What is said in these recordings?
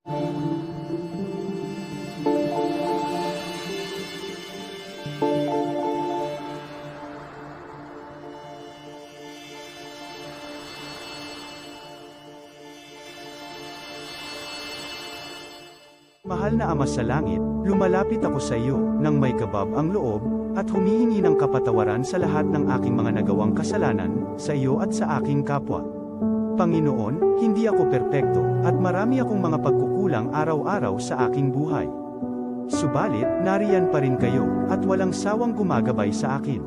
Mahal na Ama sa Langit, lumalapit ako sa iyo, nang may kabab ang loob, at humihingi ng kapatawaran sa lahat ng aking mga nagawang kasalanan, sa iyo at sa aking kapwa. Panginoon, hindi ako perpekto, at marami akong mga pagkukulang araw-araw sa aking buhay. Subalit, nariyan pa rin kayo, at walang sawang gumagabay sa akin.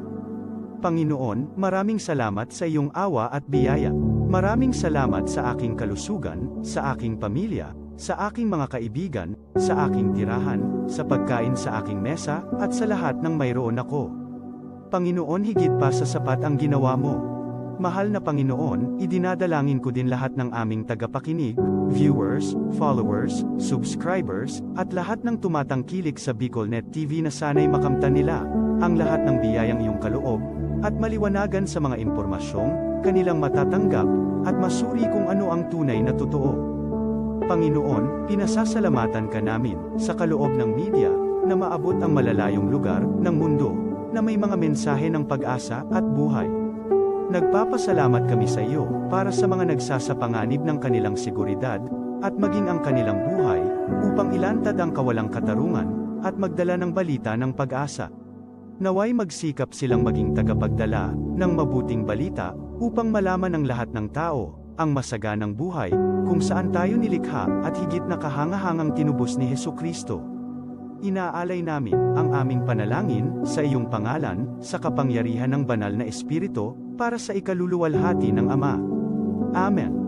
Panginoon, maraming salamat sa iyong awa at biyaya. Maraming salamat sa aking kalusugan, sa aking pamilya, sa aking mga kaibigan, sa aking tirahan, sa pagkain sa aking mesa, at sa lahat ng mayroon ako. Panginoon, higit pa sa sapat ang ginawa mo. Mahal na Panginoon, idinadalangin ko din lahat ng aming tagapakinig, viewers, followers, subscribers, at lahat ng tumatangkilik sa BicolNet TV na sana'y makamtan nila ang lahat ng biyayang iyong kaloob, at maliwanagan sa mga impormasyong kanilang matatanggap, at masuri kung ano ang tunay na totoo. Panginoon, pinasasalamatan ka namin, sa kaloob ng media, na maabot ang malalayong lugar, ng mundo, na may mga mensahe ng pag-asa, at buhay. Nagpapasalamat kami sa iyo, para sa mga nagsasapanganib ng kanilang seguridad, at maging ang kanilang buhay, upang ilantad ang kawalang katarungan, at magdala ng balita ng pag-asa. Naway magsikap silang maging tagapagdala, ng mabuting balita, upang malaman ng lahat ng tao, ang masaganang buhay, kung saan tayo nilikha, at higit na kahangahangang tinubos ni Hesukristo. Inaalay namin ang aming panalangin sa iyong pangalan, sa kapangyarihan ng banal na Espiritu, para sa ikaluluwalhati ng Ama. Amen.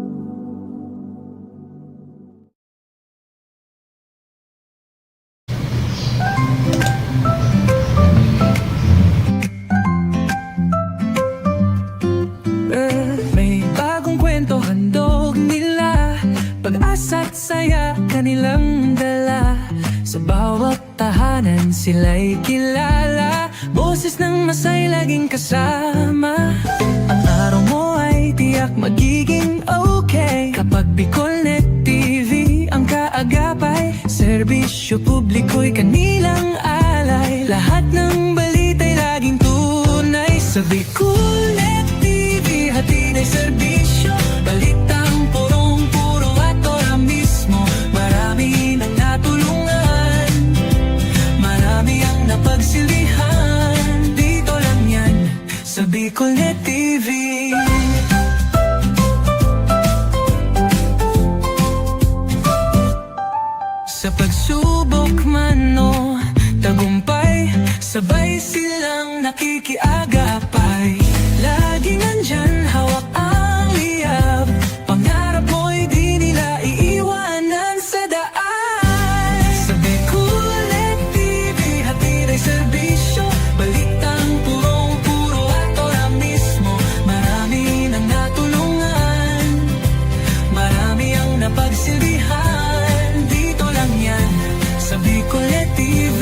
Pag-asa't saya kanilang dala, sa bawat tahanan sila'y kilala. Boses ng masay laging kasama. Ang araw mo ay tiyak magiging okay, kapag BicolNet TV ang kaagapay. Serbisyo publiko'y kanilang alay, lahat ng balita'y laging tunay. Sa BicolNet TV hatid ay serbisyo, balitang purong-puro at ora mismo. Marami nang natulungan, marami ang napagsilbihan. Dito lang yan, sa BicolNet TV. Sa pagsubok man o tagumpay, sabay silang nakikiagapay. Laging nandyan, hawak ang liyab, pangarap mo'y di nila iiwanan sa daan. Sa BicolNet TV hatid ay serbisyo, balitang purong-puro at ora mismo. Marami nang natulungan, marami ang napagsilbihan. Dito lang yan, sa BicolNet TV.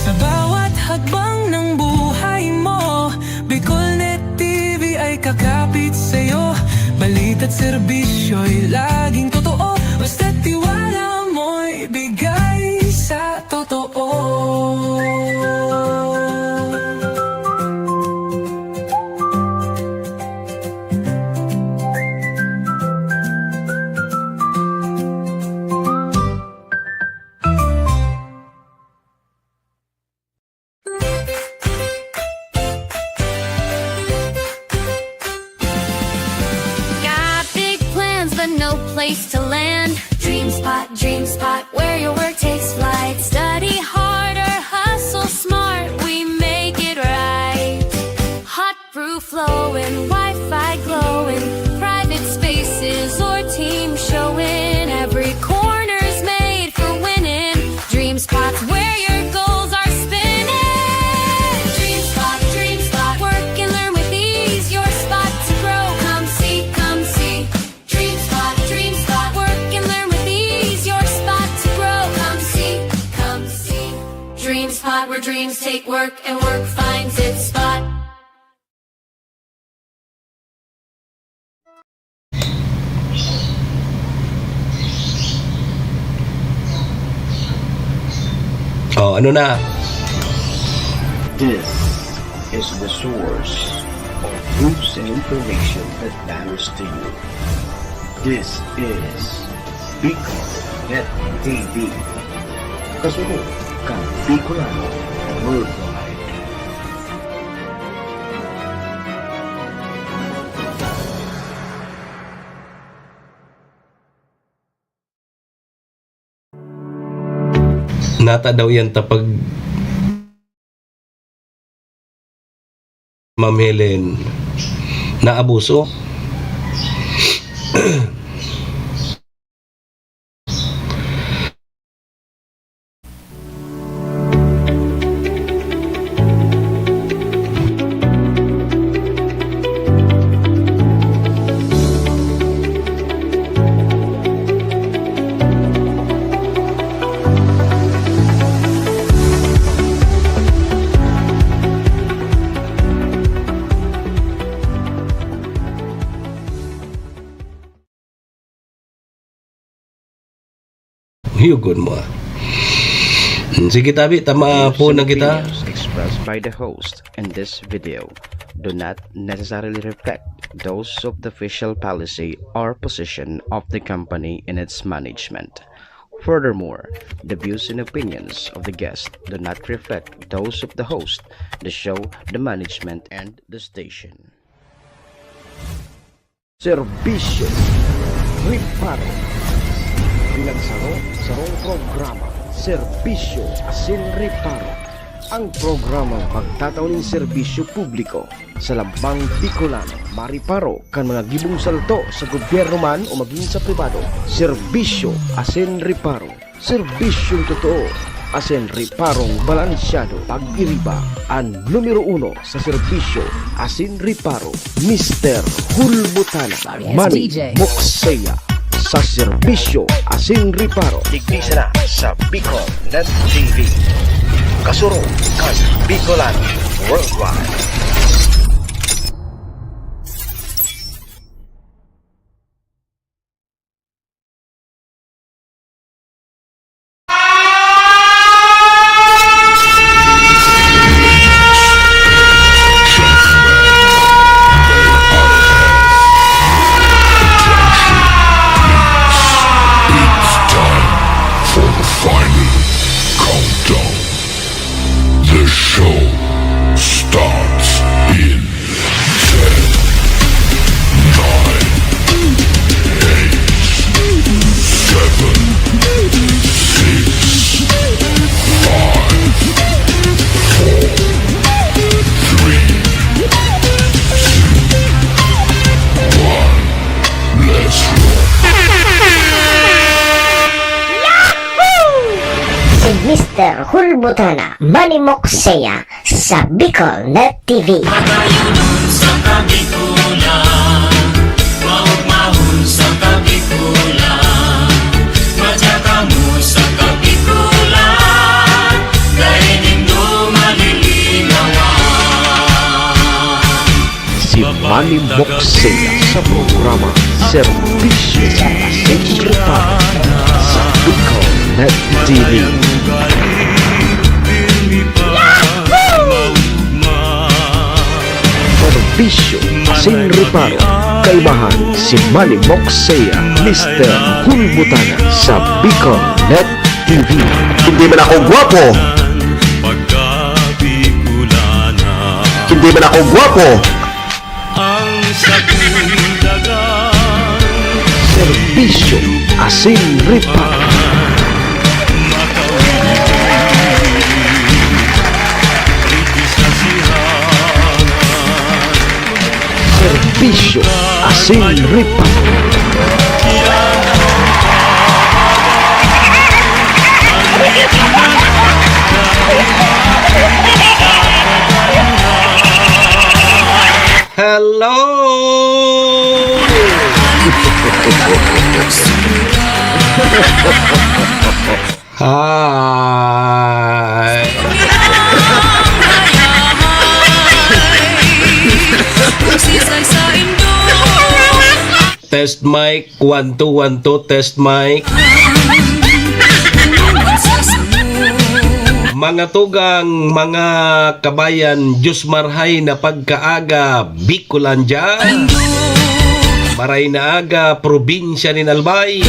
Sa bawat hakbang ng buhay mo, BicolNet TV ay kakapit sa'yo. Balita't serbisyo'y laging totoo, basta't tiwala mo'y bigay sa totoo. No place to land. Dream spot, where your work takes flight. Study harder, hustle smart, we make it right. Hot brew flowing, Wi-Fi glowing, private spaces or team showing. Every corner's made for winning. Dream spot's where your goals are spinning. Dream spot, work and learn with ease. Your spot to grow, come see, come see. Dream spot, work and learn with ease. Your spot to grow, come see, come see. Dream spot, where dreams take work and work finds its spot. Oh, ano na? This is the source of news and information that matters to you. This is Bicol Net TV. Kasunod kang Bicolano Worldwide. Nata daw yan tapag Ma'am Helen na abuso. Yugon mo. Sige tabi, tama po na kita. Opinions expressed by the host in this video do not necessarily reflect those of the official policy or position of the company and its management. Furthermore, the views and opinions of the guest do not reflect those of the host, the show, the management, and the station. Serbisyo Riparo Pinagsaro-sarong programa Serbisyo Asin Riparo. Ang programang magtatauning serbisyo publiko sa lambang Bicolano, mariparo kan mga gibong salto sa gobyerno man o maging sa pribado. Serbisyo Asin Riparo. Serbisyong totoo. Asin Riparong balansyado. Pag-iriba ang numero 1 sa serbisyo Asin Riparo, Mr. Hulbutana Manny Moxeya. Sa serbisyo Asin Riparo, tignisa na sa Bicol Net TV. Kasuro kan Bicolano Worldwide. The show starts in 10, 9, Mr. Hulbutana Manny Moxeya sa Bicol Net TV. Matayunon sa kabikulan, maugmahon sa kabikulan, madyaka mo sa kabikulan, dahil nindo malilinawan. Si Manny Moxeya sa programa Serbisyo Asin Riparo sa Bicol Net TV. Serbisyo Asin Riparo, kaibahan si Manny Moxeya, Mr. Hulbutana sa Bicol Net TV. Hindi man ako gwapo, hindi man ako gwapo, Serbisyo Asin Riparo. Serbisyo Asin Riparo. Hello! Hi! Test mic, 1 2 1 2, test mic. Mga tugang, mga kabayan, Diyos marhay na pagkaaga, Bicolan dyan. Maray na aga, probinsya ni Albay.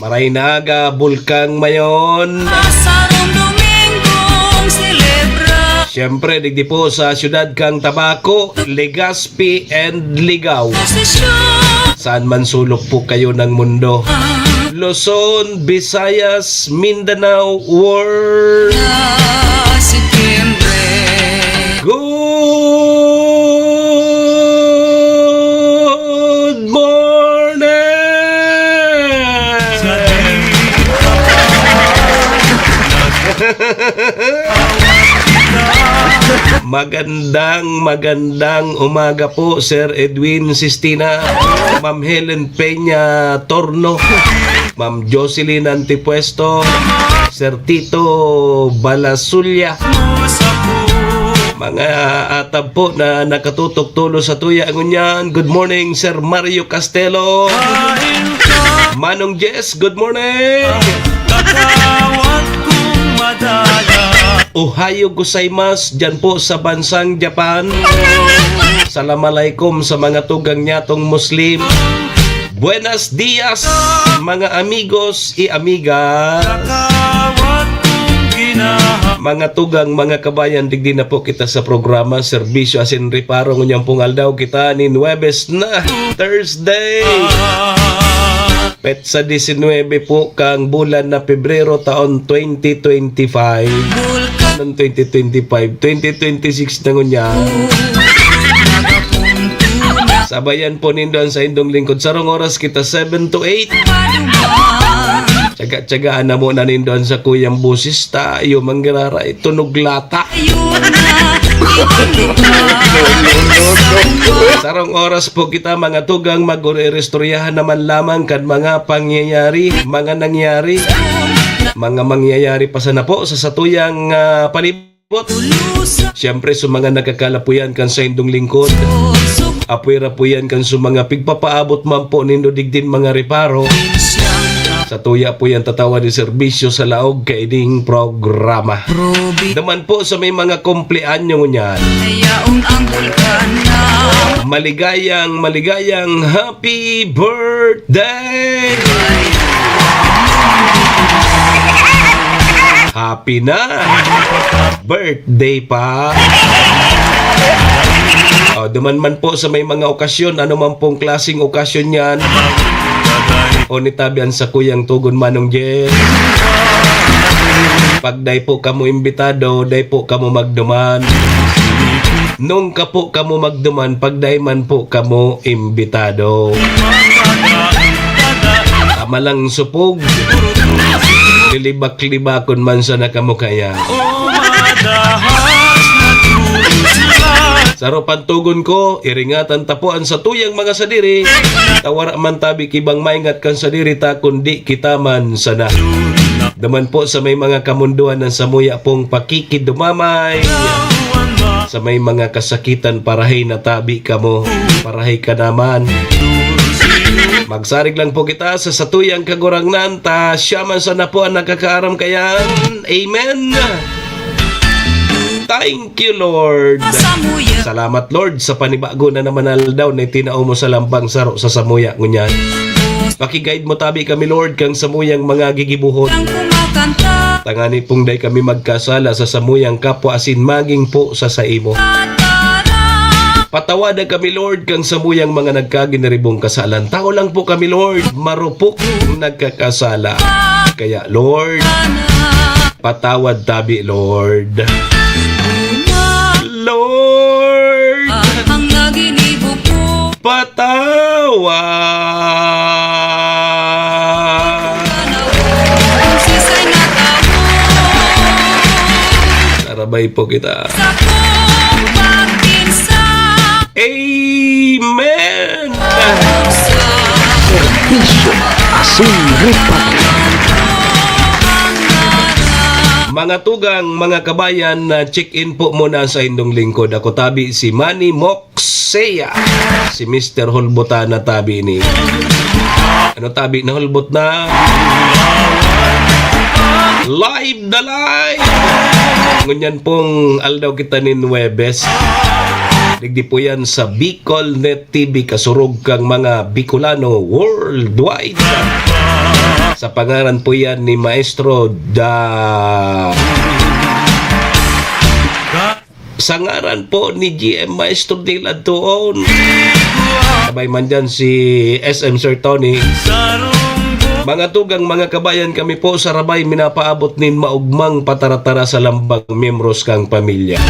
Maray na aga, Bulkang Mayon. Siyempre, digdi po sa syudad kang Tabaco, Legazpi and Ligao. Saan man sulok po kayo ng mundo. Luzon, Visayas, Mindanao, World. Good morning! Magandang umaga po, Sir Edwin Sistina, Ma'am Helen Peña Torno, Ma'am Jocelyn Antipuesto, Sir Tito Balasulia, mga atab po na nakatutok tulo sa tuya ngunyan. Good morning, Sir Mario Castelo, Manong Jess, good morning. Ohayo gozaimasu dyan po sa bansang Japan. Assalamualaikum sa mga tugang nyatong Muslim. Buenos dias mga amigos y amiga. Mga tugang, mga kabayan, digdi na po kita sa programa Serbisyo Asin Reparo. Ngunyang pungaldaw kita ni Nuebes na Thursday. Petsa 19 po kang bulan na Pebrero taon 2025. Noong 2026 na ngunya. Sabayan po nindon sa indong lingkod. Sarong oras kita 7 to 8. Tsaga-tsagaan na mo na nindon sa kuyang busis tayo manggirara tunog lata. Sarong oras po kita mga tugang mag-restoryahan naman lamang kan mga pangyayari, mga nangyari, mga mangyayari pa sana po sa satuyang palibot. Siyempre sa mga nakakalapuyan kan sa indong lingkod, apwera po yan kan sa mga pigpapaabot man po nindo digdin mga reparo. Sa tuya po yan tatawa di serbisyo sa laog kaiding programa. Naman po sa may mga kumpleanyo niyan. Maligayang happy birthday! Happy na! Birthday pa! Duman man po sa may mga okasyon, ano man pong klaseng okasyon yan. O nitabian sa kuyang tugon Manong Jen. Pag day po kamo imbitado, day po kamo magduman. Nung ka po kamo magduman, pag day man po kamo imbitado. Tama lang supog. Lilibak-libakon man sa nakamukaya. Saro pantugon ko, iringatan tapuan sa tuyang mga sadiri. Tawara man tabi kibang maingat kan sadiri ta kundi kita man sana. Daman po sa may mga kamunduan ng samuya pong pakikidumamay. Sa may mga kasakitan parahay na tabi ka mo, parahay ka naman. Magsarig lang po kita sa satuyang kagurangnan ta siya man sana po ang nakakaaram kayan. Amen. Thank you, Lord. Salamat, Lord, sa panibago na naman aldaw na itinao mo sa lambang saro sa samuya ngunyan. Pakiguide mo tabi kami, Lord, kang samuyang mga gigibuhon. Tangani pong day kami magkasala sa samuyang kapwa asin maging po sa saimo. Patawada kami, Lord, kang samuyang mga nagkaginaribong kasalan. Tao lang po kami, Lord, marupok nagkakasala. Kaya, Lord, patawad tabi, Lord. Lord, ang naginibo po patawad. sisay na tao Sarabay po kita. sa kong pagkinsa Amen. Serbisyo Asin Reparo. Mga tugang, mga kabayan, check-in po muna sa indong lingkod. Ako tabi si Manny Moxea, si Mr. Hulbutan na tabi ni. Ano tabi na hulbot na? Live na live! Ngunyan pong aldaw kita ni Nuebes. Digdi po yan sa Bicol Net TV, kasurog kang mga Bicolano worldwide. Sa pangaran po yan ni Maestro sa ngaran po ni GM Maestro Dylan Tuon. Sabay man dyan si SM Sir Tony. Mga tugang mga kabayan, kami po sa Rabay minapaabot nin maugmang pataratara sa lambang miyembros kang pamilya.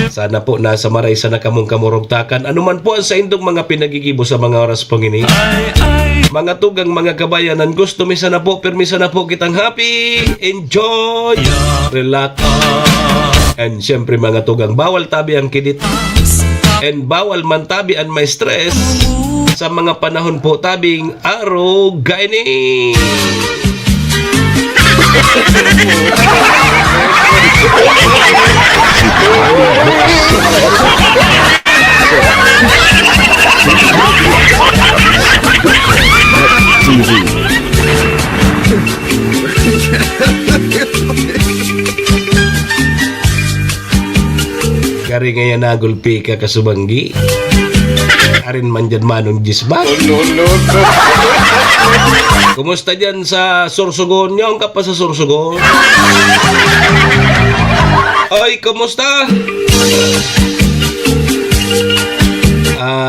Sana po nasa maray sana kamong kamurugtakan. Anuman po ang sa indong mga pinagigibo sa mga oras pangini. Mga tugang mga kabayanan, gusto misa na po, permisa na po kitang happy, enjoy, relax. And syempre mga tugang, bawal tabi ang kidit. And bawal man tabi ang may stress. Sa mga panahon po tabing araw gaini. Kari ngayon nagulpi ka kasubanggi. Arin man dyan manong jisbag. Kumusta dyan sa Sorsogon? Yung ka pa sa Sorsogon? Oy, kumusta?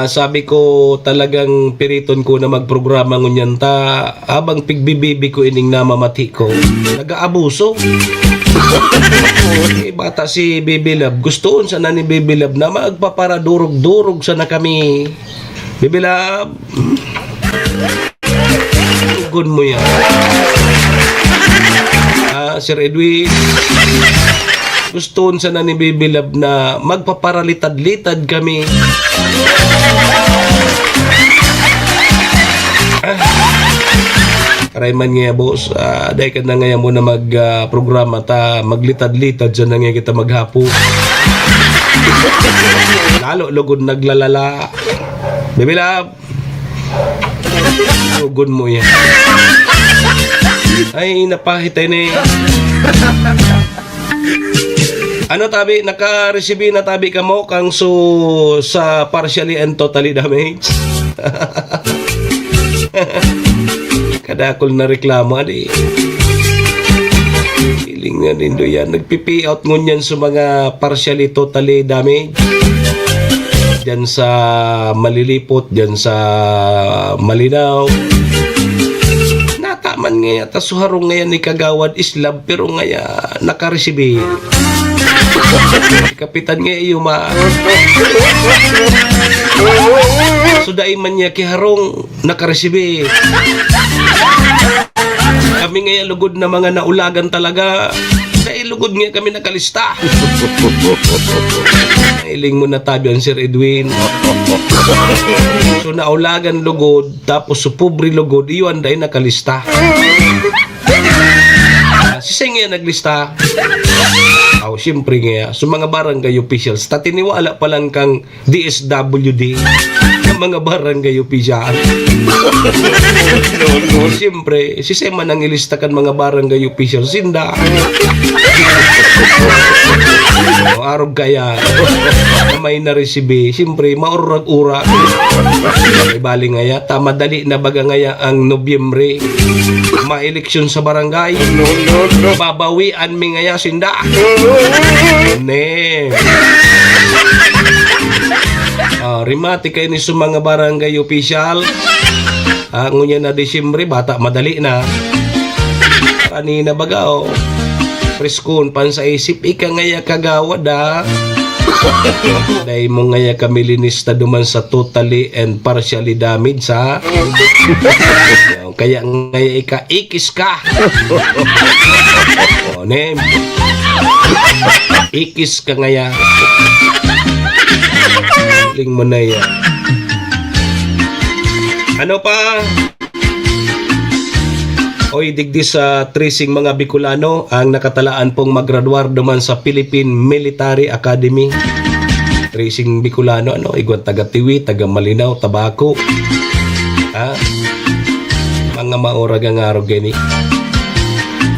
Sabi ko talagang piriton ko na magprograma ngunyan ta habang pigbibibi ko ining namamati ko. Nag-aabuso. Bata si Baby Love. Gustoon sana ni Baby Love na magpaparadurog-durog sana kami. Baby Love, tugon mo yan. Sir Edwin, gustoon sana ni Baby Love na magpaparalitad-litad kami. Rayman nga boss, dahil ka na ngayon muna programa ta maglitad-litad dyan na nga kita maghapo. Lalo lugod naglalala. Baby Love, lugod mo yan. Ay napahitay na eh. Ano tabi, naka-receive na tabi ka mo kang sa partially and totally damaged? Kadakol na reklamo adi. Feeling nga din do yan. Nagpipi out ngunyan sa mga partially totally damaged. Diyan sa Malilipot, diyan sa Malinaw. Nataman nga ta suharong ngayon ni Kagawad Islab pero nga naka-receive. Kapitan nga iyo ma. Suday man niya kiharong naka-receive. Kami ngayon lugod na mga naulagan talaga. Dahil lugod nga kami nakalista. Nailing mo na tabi ang Sir Edwin. So naulagan lugod, tapos supubri lugod, iyon dahil nakalista. Sisay nga naglista. Siyempre nga, so mga barangay officials, tatiniwala pa lang kang DSWD ng mga barangay officials. Siyempre, sisay man ang ilista kan mga barangay officials, sinda. Arog kaya, na may na-receive, siyempre, maurag-urag. May bali ngaya, tamadali na baga ngaya ang Nobyembre. Ma-eleksyon sa barangay. Babawian mi ngaya, sinda. Ne. Rimati kayo ni sa mga barangay official. Ngunya na Disyembre, bata madali na. Kanina baga preskon pan sa isip, ika ngaya kagawad Dahil mo ngaya kamilinista duman sa totally and partially damaged ha. Kaya ngaya ikis ka. Ne. Ikis ka ngaya. Ling mo na yan. Ano pa? Oy, digdi sa tracing mga Bicolano ang nakatalaan pong maggraduar duman sa Philippine Military Academy. Tracing Bicolano, igwan taga Tiwi, taga Malinaw, Tabaco. Mga maurag ang araw gani.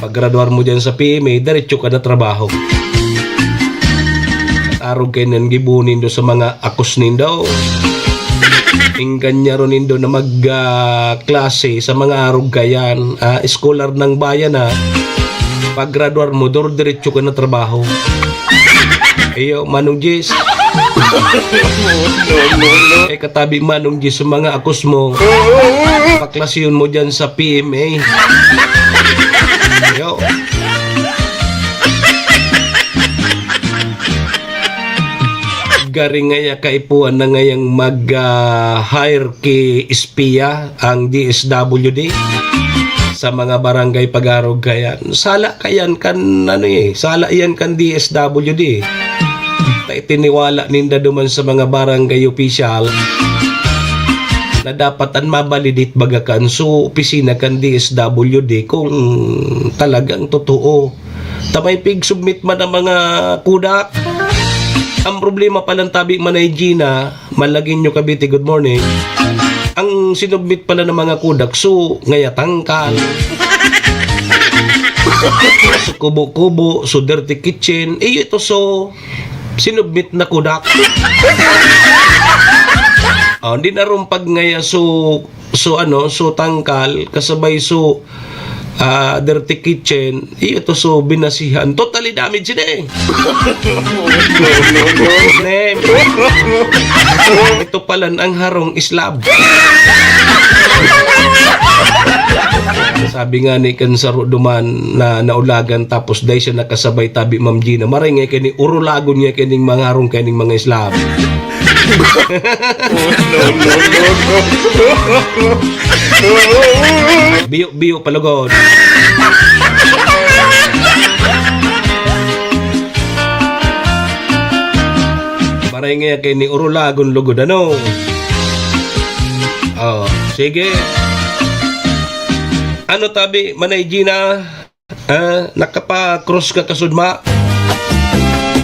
Pag graduar mo dyan sa PMA, diretso ka na trabaho. Arog kayo nang gibunin do sa mga akos nindo. Inggan niya ron nindo na mag-klase sa mga arog kayan. Scholar ng bayan na. Pag graduar mo, diretso ka na trabaho. Eyo, Manong Jis. Katabi Manong Jis sa mga akos mo. Paklasyon mo dyan sa PMA. Eyo. Gari ngaya kaipuan na ngayang mag-hire ki espiya ang DSWD sa mga barangay pag-arog kayan. Sala kayan kan sala yan kan DSWD. Tiniwala ninda duman sa mga barangay official na dapatan mabalidit bagakan so opisina kan DSWD kung talagang totoo. Tamay pig submit man ang mga kudak. Ang problema palang tabi manay Gina, malagin nyo kabiti, good morning. Ang sinubmit pala ng mga kudak, so ngaya tangkal. So kubo-kubo, so dirty kitchen. Ito so sinubmit na kudak. Hindi na rumpag ngaya so tangkal, kasabay so dirty kitchen, ito so binasihan. Totally damage na eh. Ito pala ang harong islab. Sabi nga ni Kansaro Duman na naulagan tapos dahil siya nakasabay tabi Ma'am Gina. Maray nga kini urulagon niya kining mga harong kining mga islab. Biyo palugod. Maray nga kini urulagon lugod ano. Sige. Ano tabi manay Gina? Nakapa-cross ka kasudma?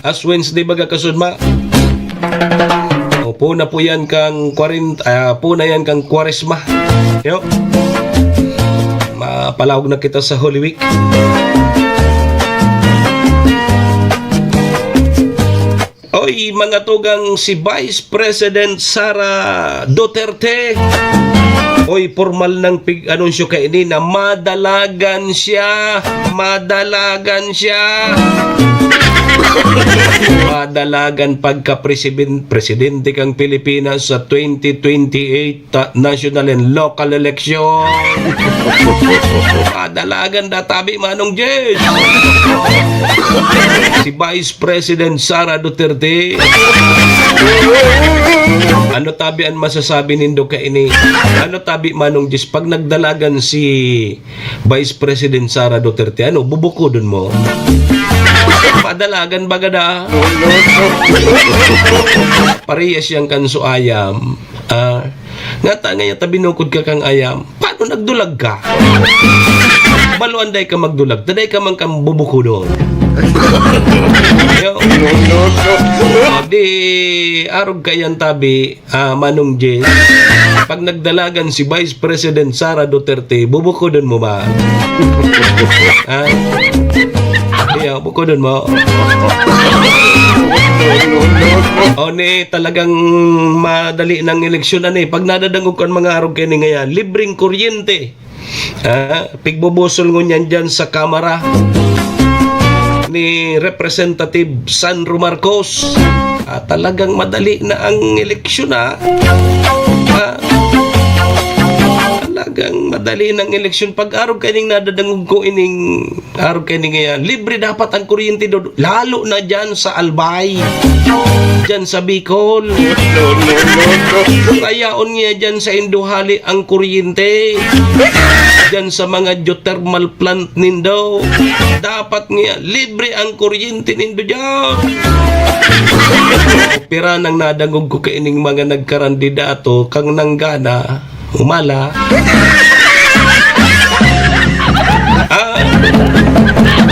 As Wednesday baga kasudma? Po na po yan kang yan kang Kwaresma. Yo. Mapalawag na kita sa Holy Week. Oy, mga tugang si Vice President Sara Duterte. Oy, formal ng anunsyo kay ini na madalagan siya. Madalagan pagka-presidente kang Pilipinas sa 2028 national and local election. Madalagan databi Manong Jess. Si Vice President Sara Duterte. Ano tabi ang masasabi nindo ka ini? Ano tabi Manong Jess pag nagdalagan si Vice President Sara Duterte? Ano bubukudon mo? Padalagan bagada. Parehas yang kanso ayam. Nga tangay tabinukod ka kang ayam. Paano nagdulag ka? Baluan day ka magdulag. Taday ka man kang bubukudon. Di arog kayan tabi Manong Jess. Pag nagdalagan si Vice President Sara Duterte, bubukudon mo ba? Bukudon mo. Ni talagang madali ng eleksyon pag nadadangog kan mga arog kani ngayon, libreng kuryente. Pigbubusol ngo niyan dyan sa kamera ni Representative Sandro Marcos. Talagang madali na ang eleksyon talagang madali ng eleksyon. Pag arog kaning nadadangog ko ining arog kaning ngayon, libre dapat ang kuryente do, lalo na dyan sa Albay, dyan sa Bicol. Kayaon nga dyan sa Indohali ang kuryente, dyan sa mga geothermal plant nindo, dapat nga libre ang kuryente nindo dyan. Pira nang nadangog ko kaining mga nagkarandidato kang nanggana umala.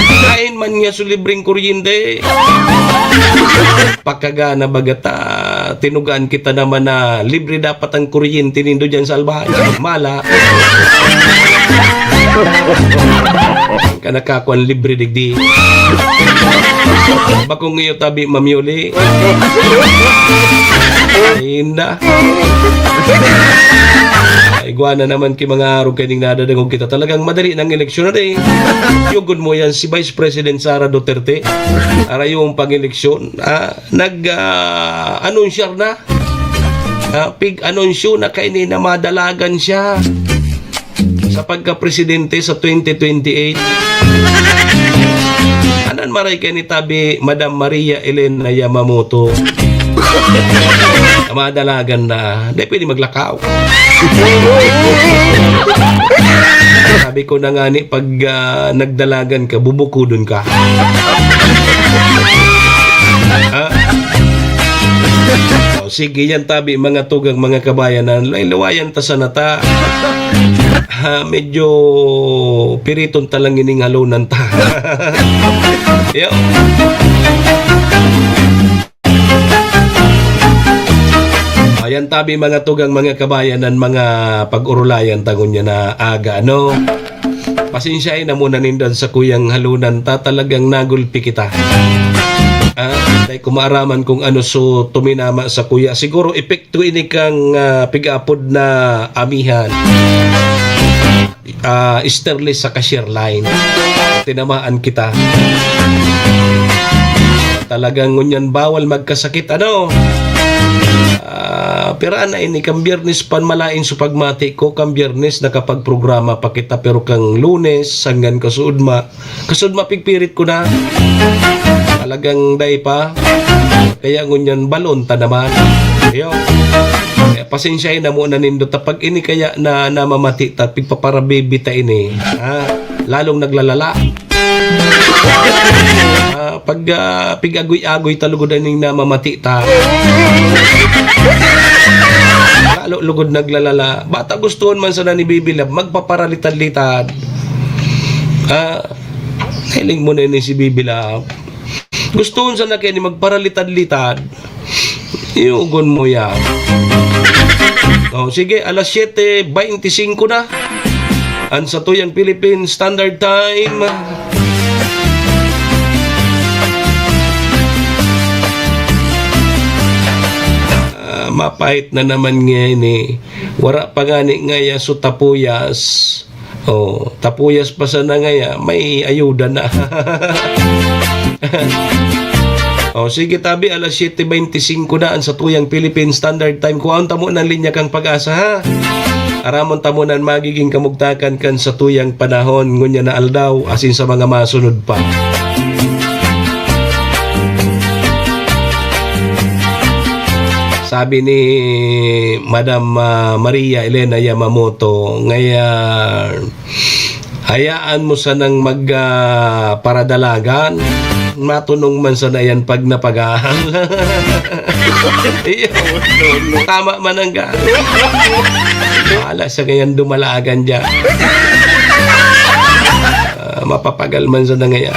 Kain man niya sa libreng kuryente. Pagkagana bagata, tinugaan kita naman na libre dapat ang kuryente nindo dyan sa Albay. Umala. Kanakakuan libre digdi. Bakong iyo tabi mamyuli. Inda. Iguana naman ki mga arog kining nadadagog kita. Talagang madali ng eleksyon na din. Yugod mo yan si Vice President Sara Duterte. Ara yung pag-eleksyon. Nag-anunsyar na. Pig-anunsyo na kaini na madalagan siya sa pagka-presidente sa 2028. Anan maray kay ni tabi Madam Maria Elena Yamamoto. Madalagan na. Di pwede maglakaw. Sabi ko na nga ni pag nagdalagan ka, bubukudon ka. Sige yan tabi mga tugang mga kabayanan. Lawayan ta sa nata. Medyo piriton talang ining halunan ta. Yo. Ayan tabi mga tugang mga kabayanan, mga pag-urulayan tangon niya na aga, no? Pasensyahin na muna nindan sa kuyang halunan ta, talagang nagulpi kita. Dahil kumaaraman kung ano so tuminama sa kuya. Siguro epekto ini kang pig-apod na amihan. Sterlis sa cashier line. Tinamaan kita. Talagang ngunyan bawal magkasakit, ano? Pero ana ini kang Biyernes panmalain sa pagmati ko, kang Biyernes nakapagprograma pa kita, pero kang Lunes hanggang kasudma pigpirit ko na. Talagang day pa. Kaya ngunyan balon ta naman. Yo. Pasensyahin na muna nindo tapag ini kaya na namamati ta pigpaparabibi ta ini. Lalong naglalala. Pag pigagoy-agoy talugod aning namamati ta. Lalo lugod naglalala. Bata gustuhan man sana ni Baby Love magpaparalitad-litad. Hiling mo na ni si Baby Love. Gustuhan sana kaya ni magparalitad-litad. Iugon mo yan. Sige, alas 7:25 na. Ang sa tuyang Philippine Standard Time. Mapait na naman ngayon eh. Wara pa nga ni ngaya so tapuyas. Tapuyas pa sana ngaya. May ayuda na. Sige tabi, alas 7:25 na ang sa tuyang Philippine Standard Time. Kuhaan tamo ng linya kang pag-asa, ha? Aramon tamo nan magiging kamugtakan kan sa tuyang panahon. Ngunya na aldaw asin sa mga masunod pa. Sabi ni Madam Maria Elena Yamamoto, ngayon, hayaan mo sanang paradalagan. Matunong man sana yan pag napagahan. Tama man ang ga. Wala sa ngayon dumalagan dyan. Mapapagal man sana ngayon.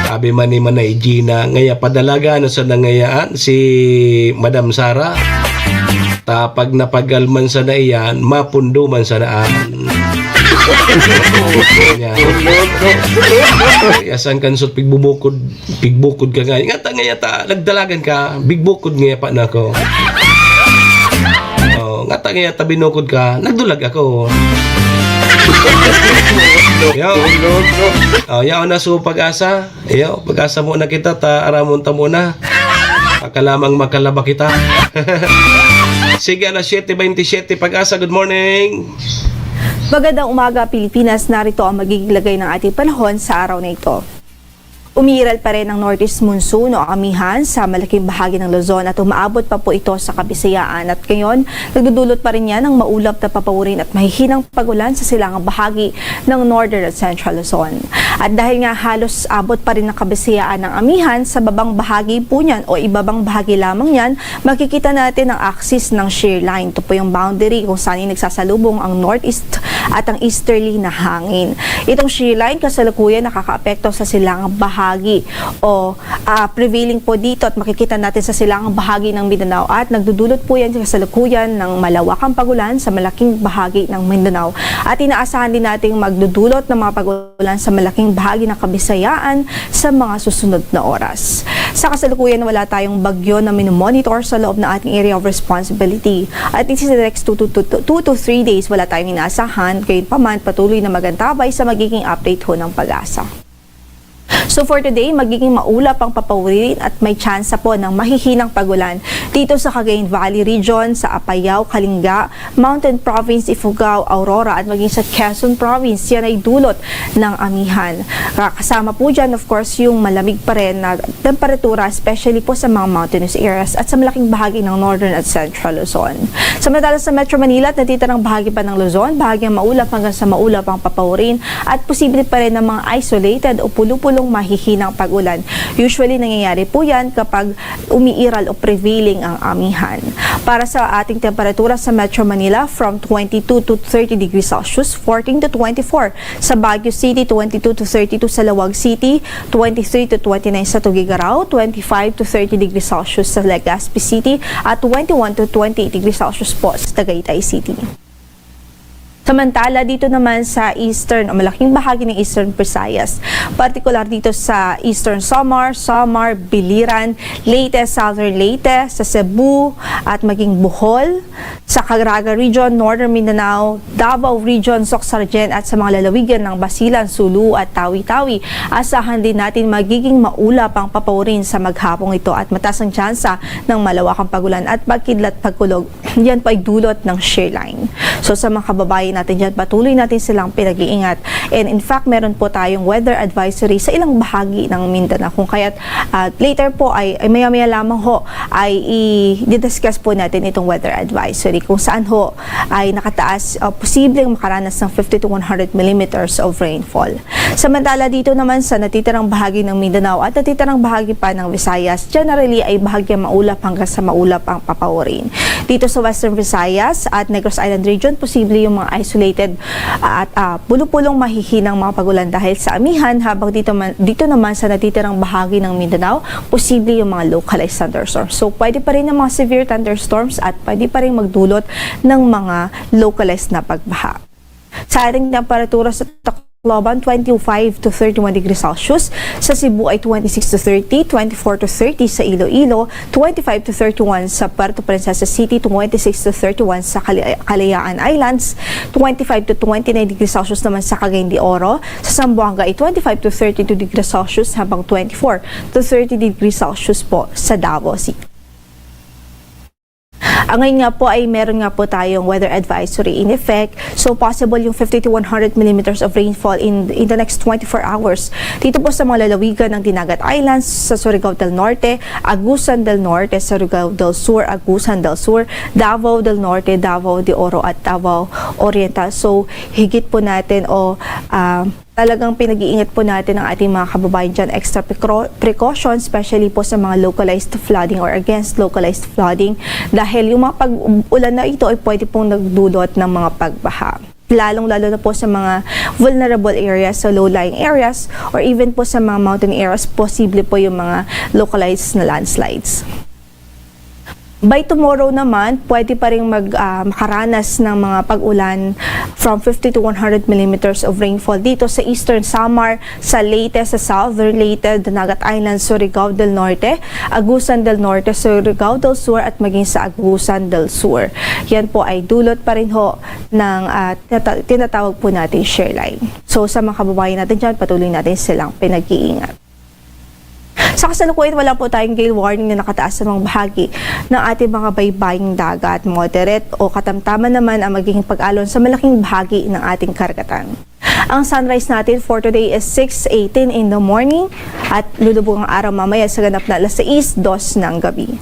Sabi man ni Manay Gina, ngaya padalaga na sa nangayaan si Madam Sara. Pag napagal man sa naiyan, mapundo man sa naan. Yasan kan sut pigbukod ka nga. Ngata ngayata, nagdalagan ka, bigbukod ngaya pa na ako. Ngata ngayata binukod ka, nagdulag ako. Yaw na so pag-asa. Yaw, pag-asa mo na kita, aramon ta muna. Pakalamang makalaba kita. Sige, alas 7:27 pag-asa. Good morning. Magandang umaga, Pilipinas. Narito ang magiging lagay ng ating panahon sa araw na ito. Umiiral pa rin ang northeast monsoon o amihan sa malaking bahagi ng Luzon at umaabot pa po ito sa Kabisayaan. At ngayon, nagdudulot pa rin yan ng maulap na papawirin at mahihinang pagulan sa silangang bahagi ng northern at central Luzon. At dahil nga halos abot pa rin ng Kabisayaan ng amihan, sa babang bahagi po niyan o ibabang bahagi lamang niyan, makikita natin ang axis ng shear line. Ito po yung boundary kung saan nagsasalubong ang northeast at ang easterly na hangin. Itong shear line kasalukuyan nakakaapekto sa silangang bahagi o prevailing po dito at makikita natin sa silangang bahagi ng Mindanao at nagdudulot po yan kasalukuyan ng malawakang pagulan sa malaking bahagi ng Mindanao at inaasahan din nating magdudulot ng mga pagulan sa malaking bahagi ng Kabisayaan sa mga susunod na oras. Sa kasalukuyan wala tayong bagyo na minomonitor sa loob ng ating area of responsibility at in the next 2 to 3 days wala tayong inaasahan, gayunpaman patuloy na magantabay sa magiging update ho ng Pag-asa. So for today, magiging maulap ang papawirin at may tsansa po ng mahihinang pagulan dito sa Cagayan Valley Region, sa Apayao, Kalinga, Mountain Province, Ifugao, Aurora at maging sa Quezon Province. Yan ay dulot ng amihan. Kasama po dyan, of course, yung malamig pa rin na temperatura, especially po sa mga mountainous areas at sa malaking bahagi ng Northern at Central Luzon. Samantala sa Metro Manila at natitirang bahagi pa ng Luzon, bahagyang maulap hanggang sa maulap ang papawirin at posible pa rin ng mga isolated o pulupulong mahihinang pag-ulan. Usually, nangyayari po yan kapag umiiral o prevailing ang amihan. Para sa ating temperatura sa Metro Manila, from 22 to 30 degrees Celsius, 14 to 24 sa Baguio City, 22 to 32 sa Lawag City, 23 to 29 sa Tuguegarao, 25 to 30 degrees Celsius sa Legazpi City, at 21 to 28 degrees Celsius po sa Tagaytay City. Samantala, dito naman sa eastern o malaking bahagi ng Eastern Visayas, particular dito sa Eastern Samar, Biliran, Leyte, Southern Leyte, sa Cebu at maging Bohol, sa Caraga Region, Northern Mindanao, Davao Region, Soc-Sargen at sa mga lalawigan ng Basilan, Sulu at Tawi-Tawi. Asahan din natin magiging maulap ang papawirin sa maghapong ito at mataas ang tsansa ng malawakang pagulan at pagkidlat pagkulog. Yan po ay dulot ng shear line. So sa mga kababayan natin dyan, patuloy natin silang pinag-iingat. And in fact, meron po tayong weather advisory sa ilang bahagi ng Mindanao. Kung kaya't later po ay maya-maya lamang ho ay i-discuss po natin itong weather advisory kung saan ho ay nakataas posibleng makaranas ng 50 to 100 millimeters of rainfall. Samantala dito naman sa natitirang bahagi ng Mindanao at natitirang bahagi pa ng Visayas, generally ay bahagyang maulap hanggang sa maulap ang papawirin. Dito sa Western Visayas at Negros Island Region, posible yung mga isolated at pulupulong mahihinang mga pagulan dahil sa amihan, habang dito naman sa natitirang bahagi ng Mindanao, posible yung mga localized thunderstorms. So pwede pa rin yung mga severe thunderstorms at pwede pa rin magdulot ng mga localized na pagbaha. Sa ating temperatura sa Tacloban, 25 to 31 degrees Celsius. Sa Cebu ay 26 to 30, 24 to 30 sa Iloilo, 25 to 31 sa Puerto Princesa City, 26 to 31 sa Kalayaan Islands, 25 to 29 degrees Celsius naman sa Cagayan de Oro. Sa Zamboanga ay 25 to 32 degrees Celsius habang 24 to 30 degrees Celsius po sa Davao City. Ngayon nga po ay meron nga po tayong weather advisory in effect. So possible yung 50 to 100 millimeters of rainfall in the next 24 hours. Dito po sa mga lalawigan ng Dinagat Islands, sa Surigao del Norte, Agusan del Norte, Surigao del Sur, Agusan del Sur, Davao del Norte, Davao de Oro at Davao Oriental. So higit po natin talagang pinag-iingat po natin ang ating mga kababayan dyan, extra precautions, especially po sa mga localized flooding or against localized flooding dahil yung mga pag-ulan na ito ay pwede pong nagdulot ng mga pagbaha. Lalong-lalo na po sa mga vulnerable areas, sa low-lying areas, or even po sa mga mountain areas, posible po yung mga localized na landslides. By tomorrow naman, pwede pa rin makaranas ng mga pag-ulan from 50 to 100 millimeters of rainfall dito sa Eastern Samar, sa Leyte, sa Southern Leyte, Dinagat Islands, Surigao del Norte, Agusan del Norte, Surigao del Sur at maging sa Agusan del Sur. Yan po ay dulot pa rin ho ng tinatawag po natin shear line. So sa mga kababayan natin dyan, patuloy natin silang pinag-iingat. Sa kasalukuyan, wala po tayong gale warning na nakataas sa mga bahagi ng ating mga baybaying dagat. Moderate o katamtaman naman ang magiging pag-alon sa malaking bahagi ng ating karagatan. Ang sunrise natin for today is 6:18 in the morning at lulubog ang araw mamaya sa ganap na 6:02 ng gabi.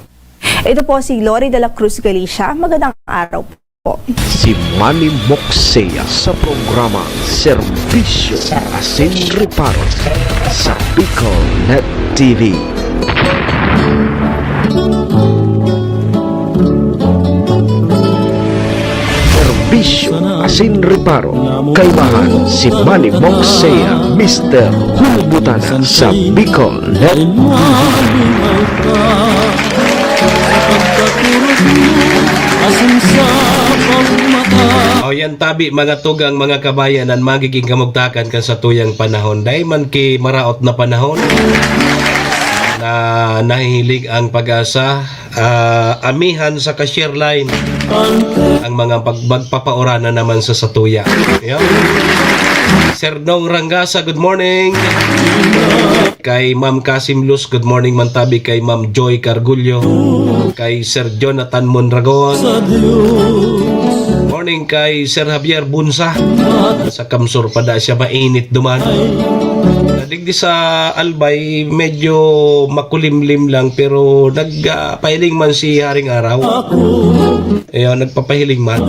Ito po si Lori de la Cruz Galicia. Magandang araw po. Si Manny Moxea sa programa Serbisyo Asin Reparo sa Bicol Net TV. Serbisyo asin reparo. Kay mahal si Manny Moxea, Mr. Hulbutana sa Bicol Net. O yan tabi mga tugang mga kabayan ang magiging kamugtakan kan sa tuyang panahon. Dahil man ki maraot na panahon na nahihilig ang pag-asa, amihan sa cashier line ang mga pagpapaorana naman sa satuya. Yan. Sir Dong Rangasa, good morning. Kay Ma'am Kasim Luz, good morning man tabi. Kay Ma'am Joy Cargulyo, kay Sir Jonathan Mondragon, morning kay Sir Javier Bunsa. Sa Kamsur pa da siya mainit duman. Digdi sa Albay medyo makulimlim lang pero nagpahiling man si Haring Araw. Ayun, nagpapahiling man.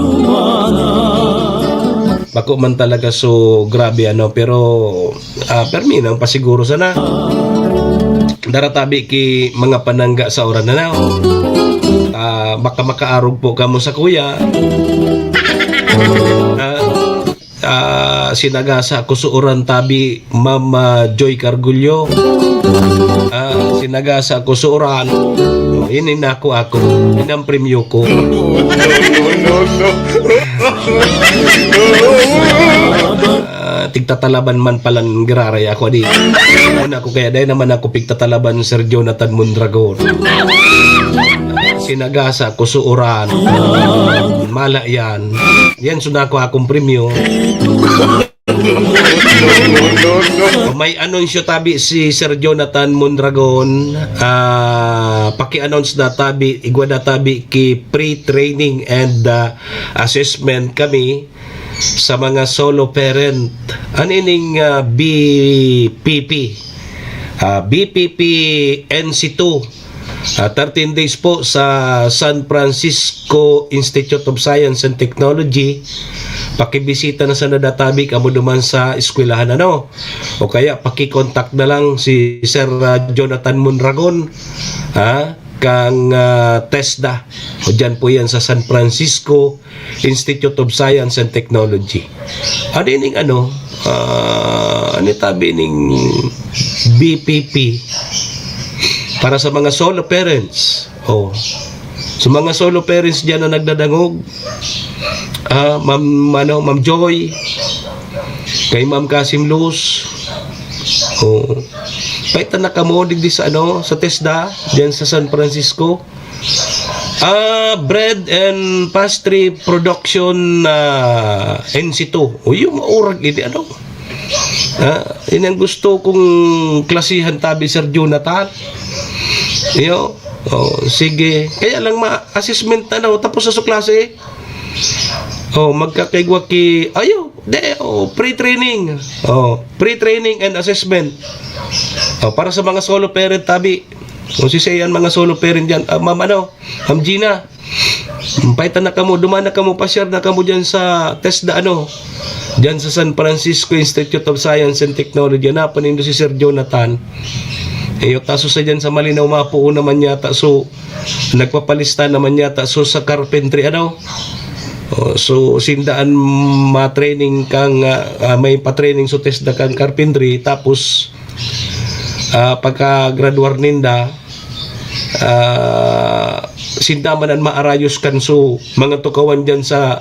Bako man talaga so grabe ano pero permi nang pasiguro sana. Daratabi ki mga panangga sa oran na now. Baka makaarog po kamo sa kuya. Sinagasa ko suoran tabi Ma'am Joy Cargulyo. Sinagasa ko suoran. Ini nako ako. Ini ang premyo ko. Tigtatalaban man palang giraray ako di. Una ko kaya dahil naman ako pigtatalaban Sir Jonathan Mondragon. Sinagasa ko suoran. Mala yan. Yan suna ko akong premyo. May anunsyo tabi si Sir Jonathan Mondragon. Paki-announce na tabi, igwa na tabi ki pre-training and assessment kami sa mga solo parent. Anining BPP BPP NC2. 13 days po sa San Francisco Institute of Science and Technology. Pakibisita na sa nadatabi kamo duman sa eskwelahan ano. O kaya paki-contact na lang si Sir Jonathan Mondragon kang TESDA. O dyan po yan sa San Francisco Institute of Science and Technology. Ano yung ano tabi ning BPP para sa mga solo parents. Sa mga solo parents dyan na nagdadangog, Ma'am Joy, kay Ma'am Kasim Luz, paitan na kamo digdi sa sa TESDA diyan sa San Francisco. Bread and pastry production NC2. Yung maurag ini ini ang gusto kong klasihan tabi Sir Jonathan. Sige. Kaya lang ma-assessment tapos sa klase. Magkakaigwa ki pre-training. Pre-training and assessment. Para sa mga solo parent tabi. Kung sisayan mga solo parent diyan, Ma'am Gina. Paitan na kamo, duman na kamo, pa-share na kamo diyan sa TESDA diyan sa San Francisco Institute of Science and Technology. Hanapan nindo si Sir Jonathan. Taso sa dyan sa Malinaw mapuo naman yata. So nagpapalista naman yata. So sa carpentry so sindaan ma-training kang may pa-training so test na kang carpentry. Tapos pagka-graduar ninda sindamanan maarayos kan so mga tukawan dyan sa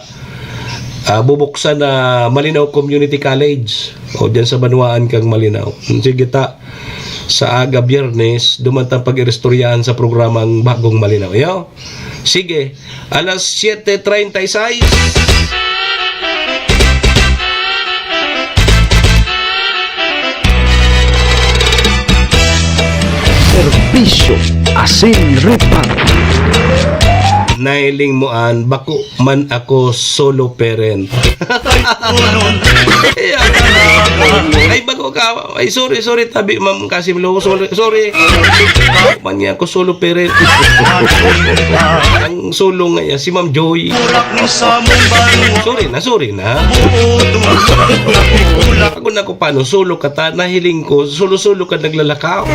bubuksan na Malinaw Community College dyan sa Banwaan kang Malinaw. Sige ta sa aga Biyernes dumantang pag-irestoryahan sa programang Bagong Malinaw. Sige, alas 7:36. Serbisyo asin reparo. Nailing moan, bako man ako solo parent. Ay bago ka. Ay sorry tabi Ma'am Kasim Lo. Sorry. Man niya ako solo parent. Ang solo nga si Ma'am Joy. Sorry na. Ako na ko paano solo ka ta, nahiling ko solo ka naglalakaw.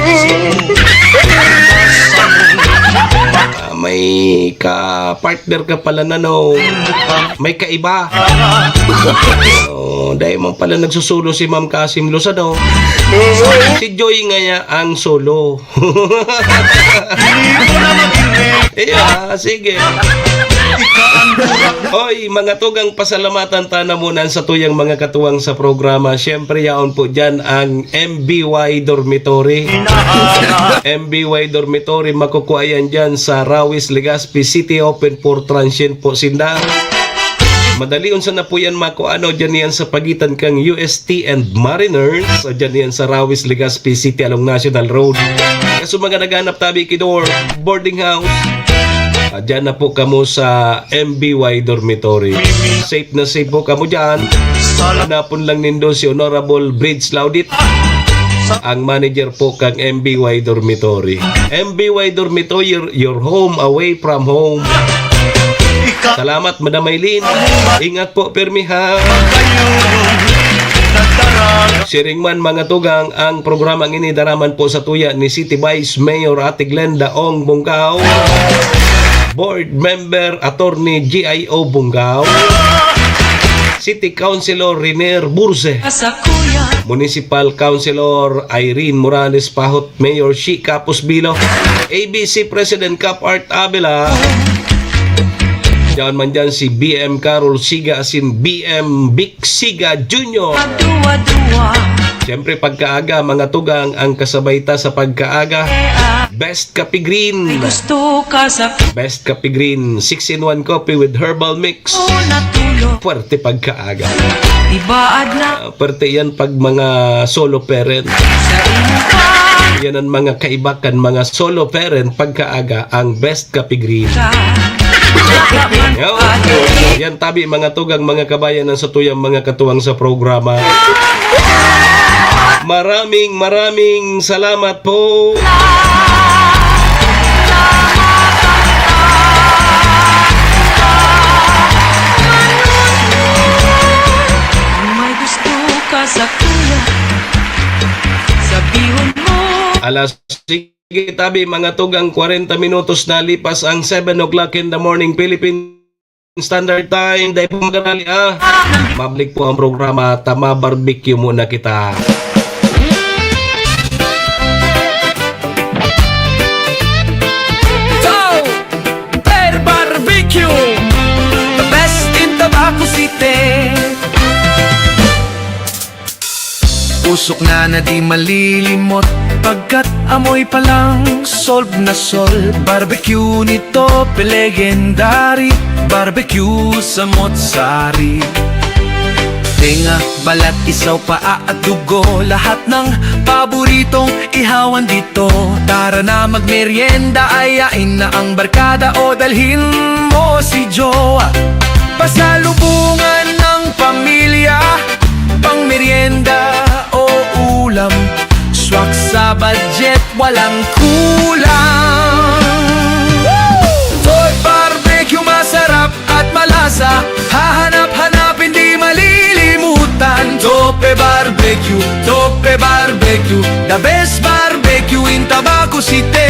may ka-partner ka pala na no, may kaiba. Dahil man pala nagsusulo si Ma'am Kasim Lozano. Si Joy nga niya ang solo. Iya, sige. Oy, mga tugang pasalamatan tanamunan sa tuyang mga katuwang sa programa. Siyempre, yaon po dyan ang MBY Dormitory. MBY Dormitory, makukuha yan dyan sa Rawis, Legazpi City. Open for transient po sinda. Madali unsa na po yan makuano dyan yan sa pagitan kang UST and Mariners. So dyan yan sa Rawis, Legazpi City along National Road. Kaso mga naghanap tabi kidor, boarding house. Diyan na po kamo sa MBY Dormitory. Safe na safe po kamo dyan. Hanapon lang nindo si Honorable Bridge Laudit, ang manager po kang MBY Dormitory. MBY Dormitory, your home away from home. Salamat, Madam Maylin. Ingat po, Permi ha. Sharing man mga tugang, ang programang ini daraman po sa tuya ni City Vice Mayor Ate Glenda Ong Bungkaw, Board Member Attorney GIO Bungkaw, City Councilor Riner Burse, Sa kuya, Municipal Councilor Irene Morales Pahot, Mayor Shi Capus Bilo, ABC President Cap Art Abela. Diyan man dyan si BM Carol Siga asin BM Vic Siga Jr. duwa-duwa. Siyempre pagkaaga mga tugang, ang kasabayta sa pagkaaga, Best Kape Green. Gusto ka sa Best Kape Green 6-in-1 coffee with herbal mix. natulog. Puwerte pagkaaga. Ibaad na Puwerte yan pag mga solo parent. sa iyong ka. Yan ang mga kaibakan, mga solo parent pagkaaga, ang Best Kape Green. Yo, yan tabi mga tugang, mga kabayan ng satuyang mga katuwang sa programa. Maraming salamat po. May gusto ka sa kuya, sabihon mo. Alas, sige tabi mga tugang, 40 minutos na lipas ang 7 o'clock in the morning Philippine Standard Time. Dahil po maganali mablik po ang programa, Tama Barbecue muna kita. Per Barbecue, the best in Tabaco City. Usok na di malilimot, pagkat amoy pa lang solve na solve. Barbecue nito, legendary, barbecue sa Motsari. Tenga, balat, isaw, paa at dugo, lahat ng paboritong ihawan dito. Tara na magmerienda, ayain na ang barkada o dalhin mo si Joa. Pasalubungan ng pamilya, pang merienda o ulam, swak sa budget, walang kulang. Toy Barbecue, masarap at malasa, hahanap-hanapin di malilimutan. Tope Barbecue, the best barbecue in Tabaco City.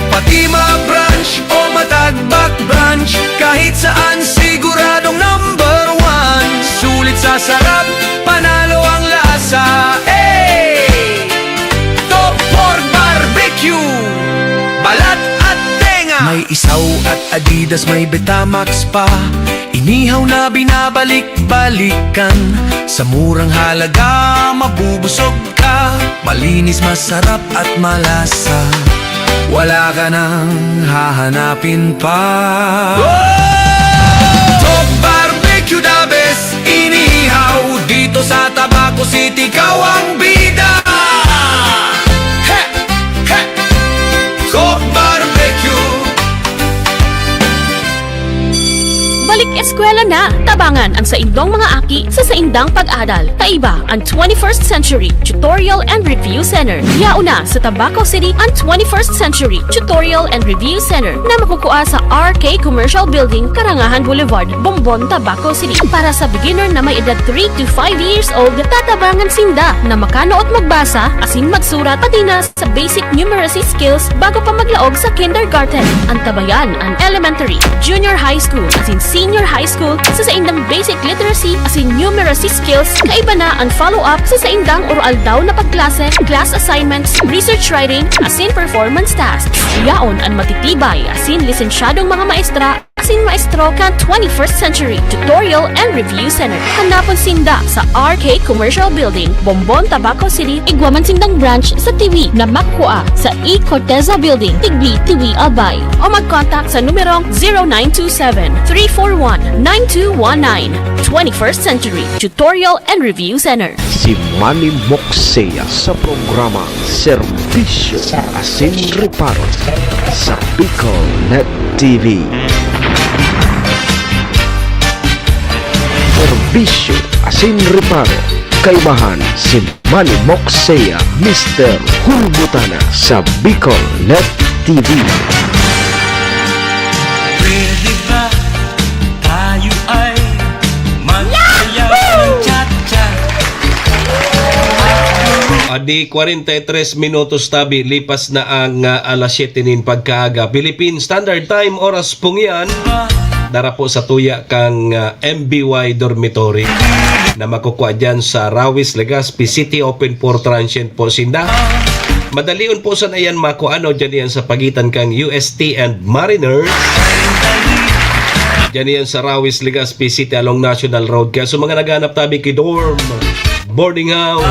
Fatima Branch o Matagbak Branch, kahit saan siguradong number one. Sulit sa sarap, panalo ang lasa. Top Pork Barbecue, balat at tenga. May isaw at Adidas, may Betamax pa, inihaw na binabalik-balikan. Sa murang halaga, mabubusog ka. Malinis, masarap at malasa, wala ka nang hahanapin pa. Top Barbecue, the best inihaw dito sa Tabaco City, ikaw ang bida. Top Barbecue. Balik eskwela na! Tabangan ang saindong mga aki sa saindang pag-adal. Kaiba ang 21st Century Tutorial and Review Center. Yauna sa Tabaco City ang 21st Century Tutorial and Review Center na makukuha sa RK Commercial Building, Karangahan Boulevard, Bombon, Tabaco City. Para sa beginner na may edad 3 to 5 years old, tatabangan sinda na makano at magbasa, asin magsurat, pati na sa basic numeracy skills bago pa maglaog sa kindergarten. Ang tabayan ang elementary, junior high school, asin senior high school sa saindang basic literacy asin numeracy skills. Kaiba na ang follow-up sa saindang oral daw na pagklase, class assignments, research writing, asin performance tasks. Yaon ang matitibay asin lisensyadong mga maestra asin maestro kan 21st Century Tutorial and Review Center. Hanapon sinda sa RK Commercial Building, Bombon, Tabaco City. Igwaman sindang branch sa TV na makuha sa E. Corteza Building, Tigbi, TV, Albay. O mag-contact sa numerong 0927-341-9219. 21st Century Tutorial and Review Center. Si Manny Moxea sa programa Serbisyo Asin Reparo sa Bicol Net TV. Serbisyo Asin Reparo, kaibahan si Manny Moxea, Mr. Hulbutana sa Bicol Net TV. Pwede ba tayo ay magsaya ng chat-chat? Adi 43 minutos tabi, lipas na ang alas 7 nin pagkaaga. Philippine Standard Time, oras pong yan. Dara po sa tuya kang MBY Dormitory na makukuha dyan sa Rawis, Legazpi City, open for transient po sinda. Madalion po sa na yan makuano dyan yan sa pagitan kang UST and Mariners. Dyan yan sa Rawis, Legazpi City along National Road. Kaya sa mga naghanap tabi kay dorm, boarding house,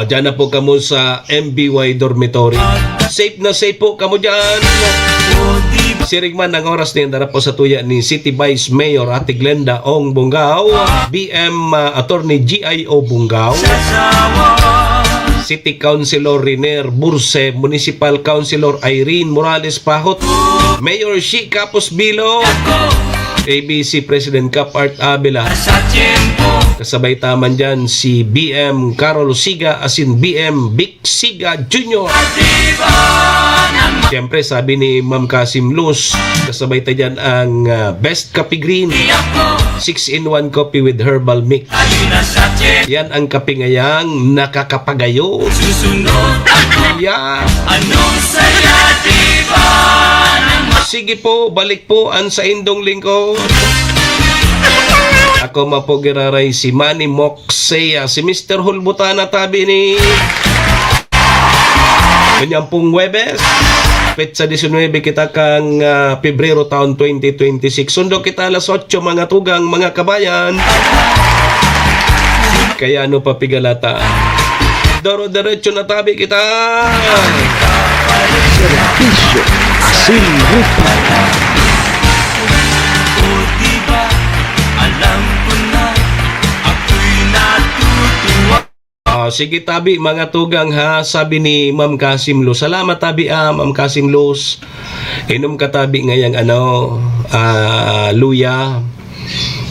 dyan na po kamo sa MBY Dormitory. Safe na safe po kamo dyan. Sirigman ng oras din dara po sa tuya ni City Vice Mayor Ate Glenda Ong Bungao, BM Attorney GIO Bungao, City Councilor Riner Burse, Municipal Councilor Irene Morales Pahot, Mayor Shi Capos Bilo, ABC President Cap Art Abela. Kasabay taman dyan si BM Carol Siga asin BM Vic Siga Jr. Siyempre sabi ni Ma'am Kasim Luz, kasabay tayo dyan ang Best Coffee Green 6-in-1 coffee with herbal mix. Yan ang kape ngayang nakakapagayo. Yeah. Sige po, balik po ang sa indong lingkod. Ako mapogiraray si Manny Moxea, si Mr. Hulbutana tabi ni kanyang pong Webes. Petsa 19 kita kang Pebrero taon 2026. Sundo kita alas 8 mga tugang mga kabayan. Kaya ano pa pigalata? Doro diretso na tabi kita. Serbisyo Asin Reparo. Sige tabi mga tugang ha, sabi ni Ma'am Kasim Luz. Salamat tabi Ma'am Kasim Luz. Inom ka tabi ngayang luya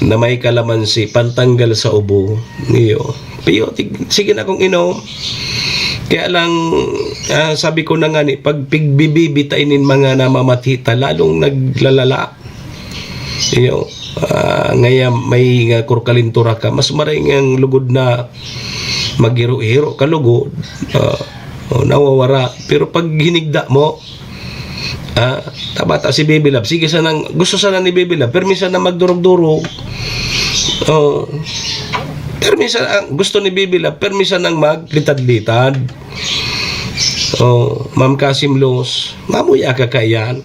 na may kalamansi, pantanggal sa ubo. Iyo. Piyo, sige na kung inom. Kaya lang sabi ko na nga ni, pag pigbibibitainin mga namamatita, lalong naglalala. Iyo. Ngayon may kurkalintura ka, mas maraming ang lugod na maghiro-hiro kalugod, nawawara. Pero pag hinigda mo, tabata si Baby Love, sige sanang, gusto sana ni Baby Love, permisa na magdurog-durog. Permisa, gusto ni Baby Love, permisa nang maglitad-litad. Ma'am Kasim Luz, mamuya ka kayan.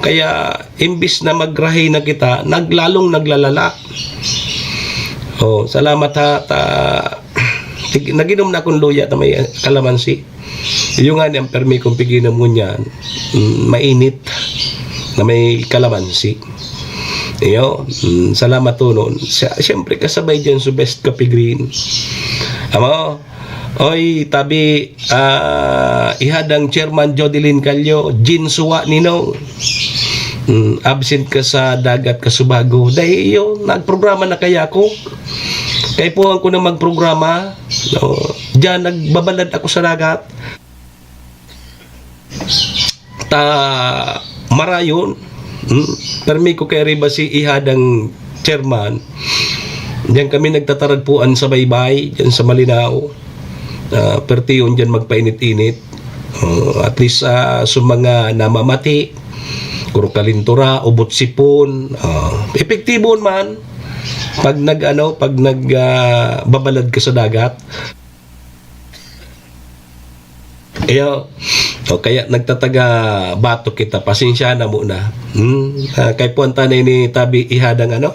Kaya imbis na magrahay na kita, naglalong naglalala. Salamat ha. Naginom na akong luya na may kalamansi. Yung nga niyang permi kong piginom mo niyan, mainit na may kalamansi. Iyo, salamat to noon. Siyempre kasabay dyan sa Best Coffee Green. Amo, oy, tabi, ihadang Chairman Jodelyn Calyo, Jin Suwa Ninong. absent ka sa dagat Kasubago. Dahil yun, nagprograma na kaya ako. Kaya po ko na magprograma. No, diyan nagbabalad ako sa dagat. Marayon. Permi ko kay Riba si ihadang chairman. Diyan kami nagtataragpuan sa baybay, diyan sa Malinao. Pertiyon diyan magpainit-init. At least sa mga namamati, kuro kalintura, ubot sipon, epektibo man pag babalad ka sa dagat. Kaya nagtataga bato kita, pasensya na muna. Kay puanta na ini tabi ihadang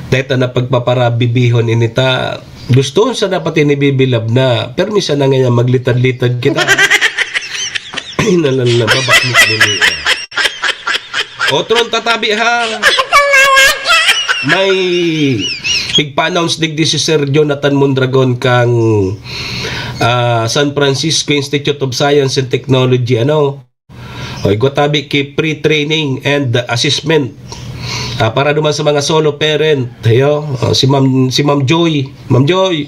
dahil na pagpaparabibihon inita, gusto sa dapat inibibilab na, permisa na ngayon maglitad-litad kita. Babak mo nini. Otron tatabi ha. May pigpa-announce digdi si Sir Jonathan Mondragon kang San Francisco Institute of Science and Technology gotabi ki pre-training and assessment para duman sa mga solo parent si Ma'am Joy. Ma'am Joy,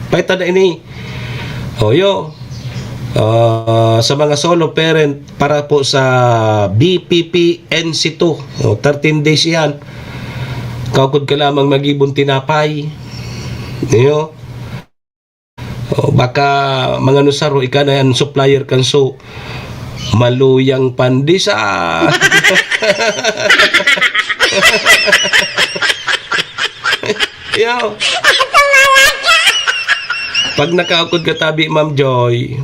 paita na ini sa mga solo parent para po sa BPP NC2 13 days yan. Kaukod ka lamang magibon tinapay baka mga nusaro ika na yan supplier kanso maluyang pandisa. Pag nakaukod ka tabi Ma'am Joy,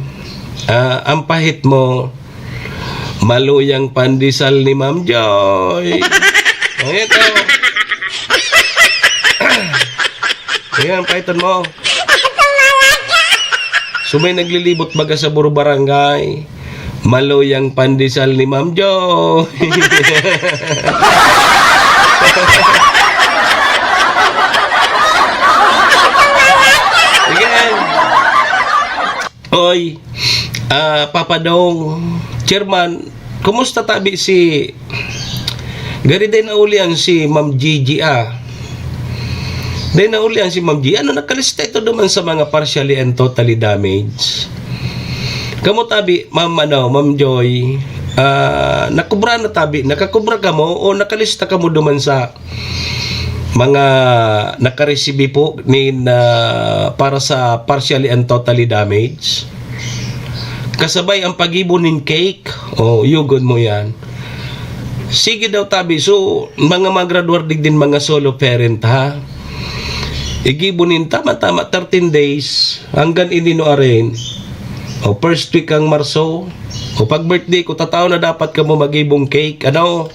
ang pahit mo maluyang pandisal ni Ma'am Joy. Ito ayan, pahiton mo. Sumay naglilibot baga sa Buro Barangay, maluyang pandesal ni Ma'am Jo. Again. Oy, Papa Dong, Chairman, kumusta tabi si gari din na ulian si Ma'am Gigi Then naulian si Ma'am G, nakalista ito naman sa mga partially and totally damaged. Kamu tabi, Ma'am Joy, nakubra na tabi, nakakubra ka mo o nakalista ka mo duman sa mga nakaresibi po para sa partially and totally damaged? Kasabay ang pag-ibonin cake, yugon mo yan. Sige daw tabi, so mga magraduar din mga solo parent ha. Igibunin tama-tama 13 days hanggang inino aren. First week ang Marso. Pag birthday ko, tatao na dapat ka mo magibong cake. Yo.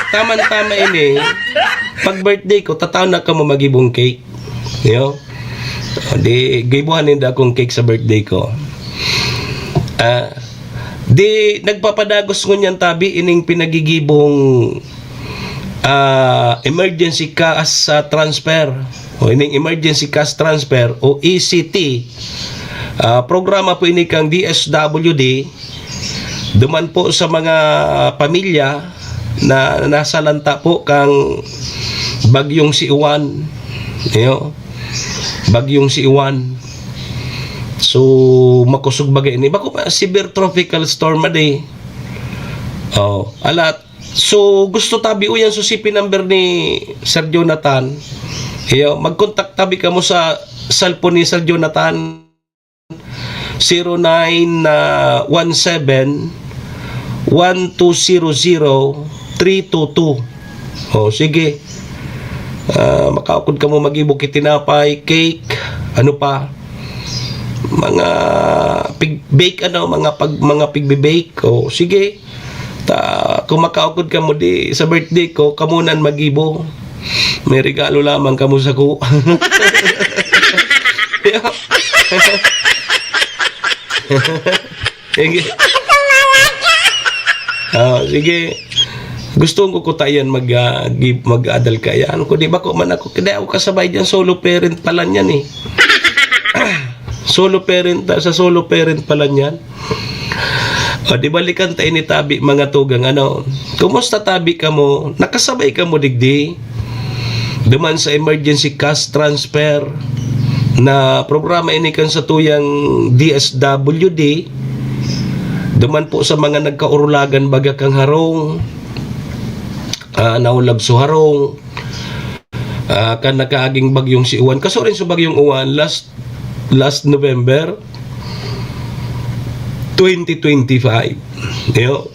Tama-tama ini. Pag birthday ko, tatao na ka mo magibong cake. Yo. Di gibuhanin da akong cake sa birthday ko. Di nagpapadagos ngunyan tabi ining pinagigibong emergency cash transfer ining emergency cash transfer o ECT. Programa po ini kang DSWD duman po sa mga pamilya na nasalanta po kang bagyong si Iwan. Bagyong si Iwan. So makusog bagay ini bako severe tropical storm ade. Alat. So gusto tabi uyan susipin number ni Sir Jonathan. Mag-contact tabi ka mo sa cellphone ni Sir Jonathan 0917 1200 322. Sige. Makaukod ka mo mag-ibok itinapay, cake, ano pa? Mga pig-bake mga pig-bake. Sige. Kung makaukod ka mo di sa birthday ko, kamunan mag-ibo. May regalo lamang kamo sa ko. Sige. Sige. gusto ko tayan mag-adal kayan ko, di ba ko man ako, kaya ako kasabay dyan, solo parent pala niyan eh. Solo parent, sa solo parent pala niyan. O, di balikan tayo ni Tabi, mga tugang, ano, kumusta Tabi ka mo? Nakasabay ka mo, digdi? Duman sa emergency cash transfer na programa inikan sa tuyang DSWD, duman po sa mga nagkaurulagan baga kang harong, naulag so harong, kan nakaaging bagyong si Uwan. Kaso rin sa bagyong Uwan last November 2025. Yo.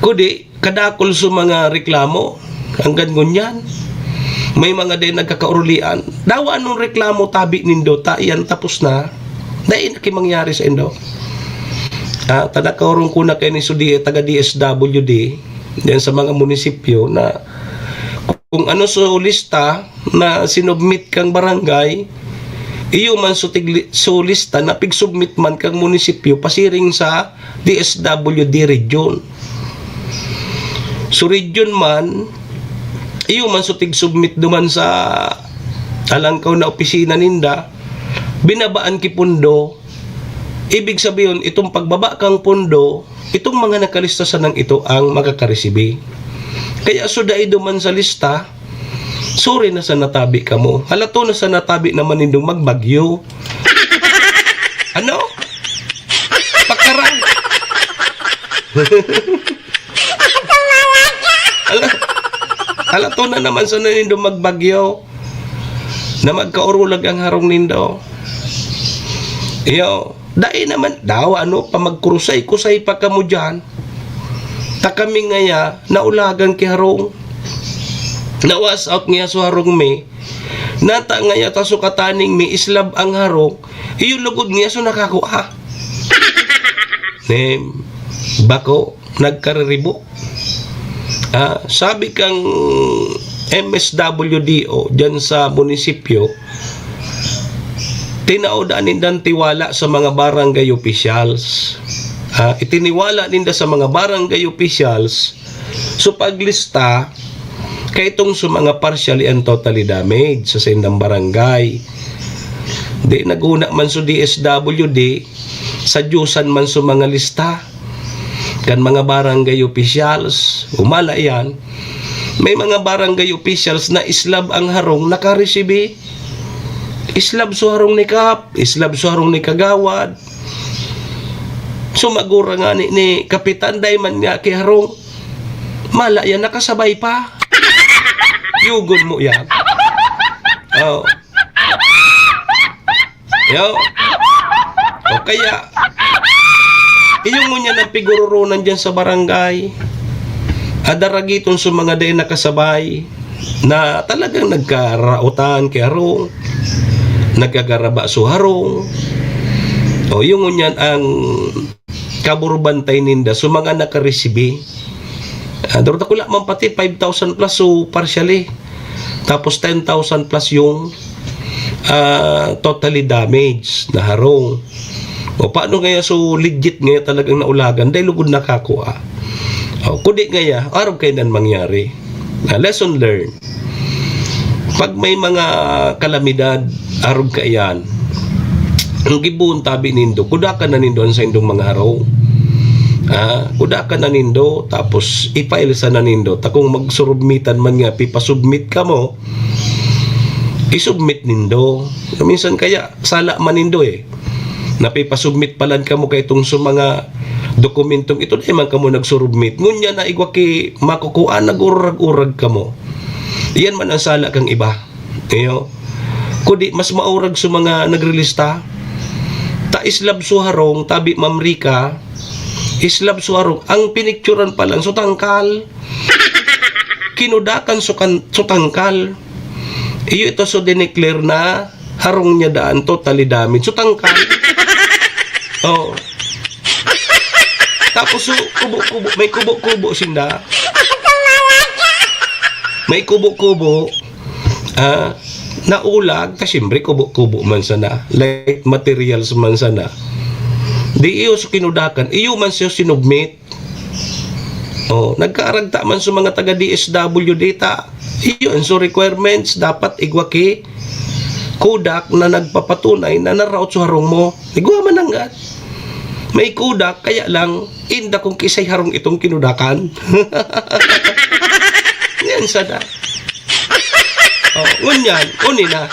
Kudi kadakol sa mga reklamo hanggang ngunyan. May mga din nagkakaurulian. Dawa anong reklamo Tabi nindo, iyan tapos na. Dahil nakimangyari sa indo. Tanakaurong ko na kayo ni Sudi, taga DSWD, yan sa mga munisipyo na kung ano sa lista na sinubmit kang barangay, iyo man so lista na pigsubmit man kang munisipyo pasiring sa DSWD region. So region man, iyo man so submit duman sa alangkaw na opisina ninda, binabaan ki pundo. Ibig sabihin, itong pagbaba kang pundo, itong mga nakalista sa nang ito ang makakaresibi. Kaya so dahil duman sa lista, sorry na sa natabi ka mo. Halato na sa natabi naman nindong magbagyo. Ano? Pakarang. Halato na naman sa nindong magbagyo na magkaurulag ang harong nindo. Iyo, dahil naman daw pa magkurusay-kusay pa kamo dyan. Ta kami ngaya naulagan ki harong. Nawas out nga sa harong me. Nata ngaya ta sukataning me islab ang harong. Iyo lugod nga so nakakuha. Bako nagkariribo. Sabi kang MSWDO dyan sa munisipyo, tinaodaan nindan tiwala sa mga barangay officials. Itiniwala ninda sa mga barangay officials so paglista kay itong sa mga partially and totally damaged sa sindang barangay. Di naguna man so DSWD sa Diyosan man so mga lista kan mga barangay officials. Umala yan, may mga barangay officials na islab ang harong nakaresibi. Islab so harong ni Kap, islab so harong ni Kagawad. Sumagura nga ni Kapitan Dayman nga kay harong. Mala yan, nakasabay pa. Yugod mo yan. Oh. Yo. O kaya, iyong mo niya ng pigururunan dyan sa barangay. Adaragiton sa mga day nakasabay na talagang nagkarautan kay harong. Nagagaraba so harong. O yung ngunyan ang kaburbantay ninda so mga nakaresibi. Darot ako lang man pati 5,000 plus so partially. Tapos 10,000 plus yung totally damaged na harong. O paano ngaya so legit ngaya talagang naulagan dahil lugod nakakuha. O kundi ngaya araw kayo nan mangyari. Lesson learned. Pag may mga kalamidad, arog ka yan, ang gibuon Tabi nindo, kuda ka na nindo sa indong mga araw. Kuda ka na nindo, tapos ipail sa na nindo. Kung magsurubmitan man nga, pipasubmit ka mo, isubmit nindo. Minsan kaya, sala man nindo napipasubmit palan ka mo kay itong sa mga dokumentong ito, naman ka mo nagsurubmit. Ngunya na igwa ki makukuha, nag-urag-urag ka mo. Iyan man ang sala kang iba. Kundi mas maurag sa mga nagrelista. Ta islab so harong, Tabi Ma'am Rica, islab so harong, ang pinicturan pa lang so tangkal. Kinudakan so tangkal. Iyo ito so dineclare na harong niya daan totally damaged so tangkal. Oh. Tapos so kubo-kubo, may kubo-kubo sinda. May kubo-kubo, naulag, kasi siyempre kubo-kubo man sana, light materials man sana. Di iyo so kinudakan, iyo man siya sinubmit. Nagkaaragta man sa mga taga DSWD ta. Iyon, so requirements dapat igwaki kudak na nagpapatunay na naraot sa harong mo. Igwa man hanggat. May kudak, kaya lang, inda kong kisay harong itong kinudakan. Yan sada. Ngunyan, uni na.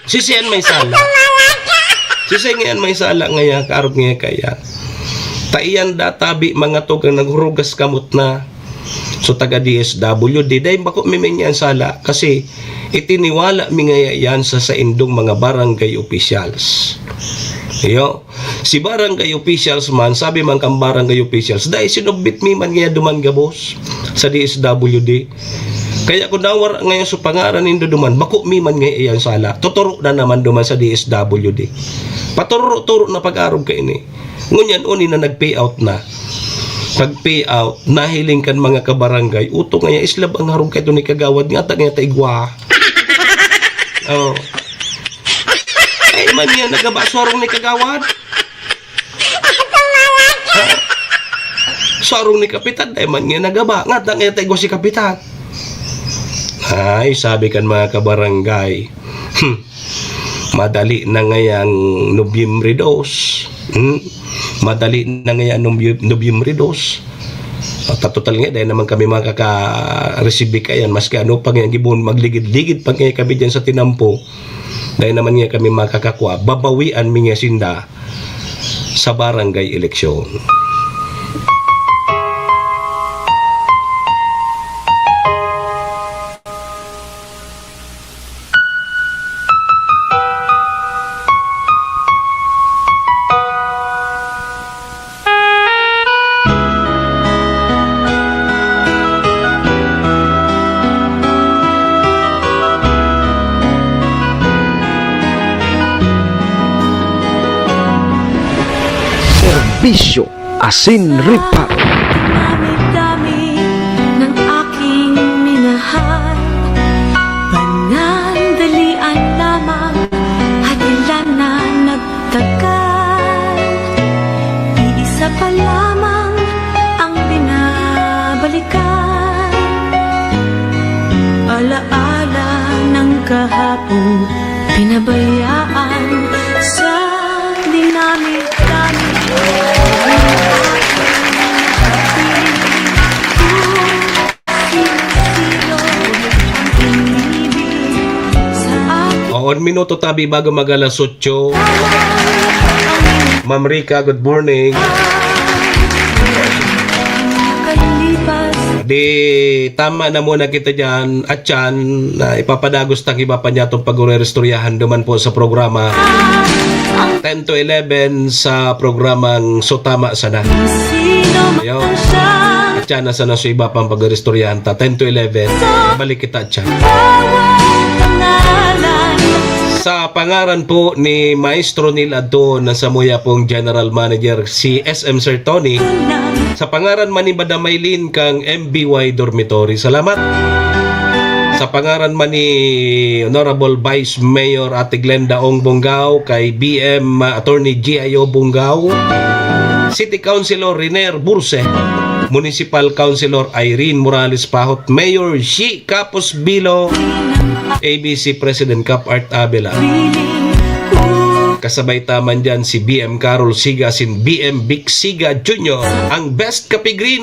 Sisiyan may sala. Sisiyan may sala ngaya, kaarog ngaya kaya. Taiyan databi mga tugang naghurugas kamot na. So taga DSWD, dahil bako miminyan sala. Kasi itiniwala mi ngaya yan sa indong mga barangay officials. Yo, si barangay officials man, sabi man kang barangay officials, dahil sinubit mi man ngaya duman gabos sa DSWD. Kaya kung nawar ngayon sa pangaran nindo duman, bako mi man ngaya yan sala. Tuturo na naman duman sa DSWD. Paturo-turo na pag-arog ka ini. Ngunyan uni na nag-payout na. Pag-payout, nahiling kan mga kabarangay, uto nga islab ang harong kayo ni kagawad nga ta nga taigwa. Ay man yan nagabaswarong ni kagawad. Sarong ni kapitan, ay man yan nagaba nga ta nga taigwa si kapitan. Ay, sabi kan mga kabarangay, madali na ngayang Nobyembre 2. Madali na ngayang Nobyembre 2. Total nga, dahil naman kami makaka-receive kayan, maski ano pang yung gibon, magligid-ligid pang nga kami dyan sa tinampo, dahil naman nga kami makakakuha, babawian mi nga sinda sa barangay eleksyon. Serbisyo Asin Reparo. Dami-dami ng aking minahal, panandalian lamang at ilan na nagtagal. Iisa pa lamang ang binabalikan, alaala ng kahapon pinabayaan sa dinami-dami. On minuto tabi bago mag-alas 8. Ma'am Rica, good morning. Di tama na muna kita dyan at yan na ipapadagos tang iba pa niya itong pag-restoryahan duman po sa programa 10 to 11 sa programang Sotama Sana. Yo. At yan nasa na sa iba pang pag-restoryahan ta 10 to 11 balik kita at yan. Sa pangaran po ni Maestro Neil Adon na samuya pong General Manager si SM Sir Tony, sa pangaran man ni Madam Maylin kang MBY Dormitory, salamat. Sa pangaran man ni Honorable Vice Mayor Ate Glenda Ong Bongao, kay BM Attorney G.I.O. Bongao, City Councilor Riner Burse, Municipal Councilor Irene Morales Pahot, Mayor Shi Capos Bilo, ABC President Cap Art Abela. Kasabay taman dyan si BM Carol Siga, sin BM Vic Siga Jr., ang best Kape Green.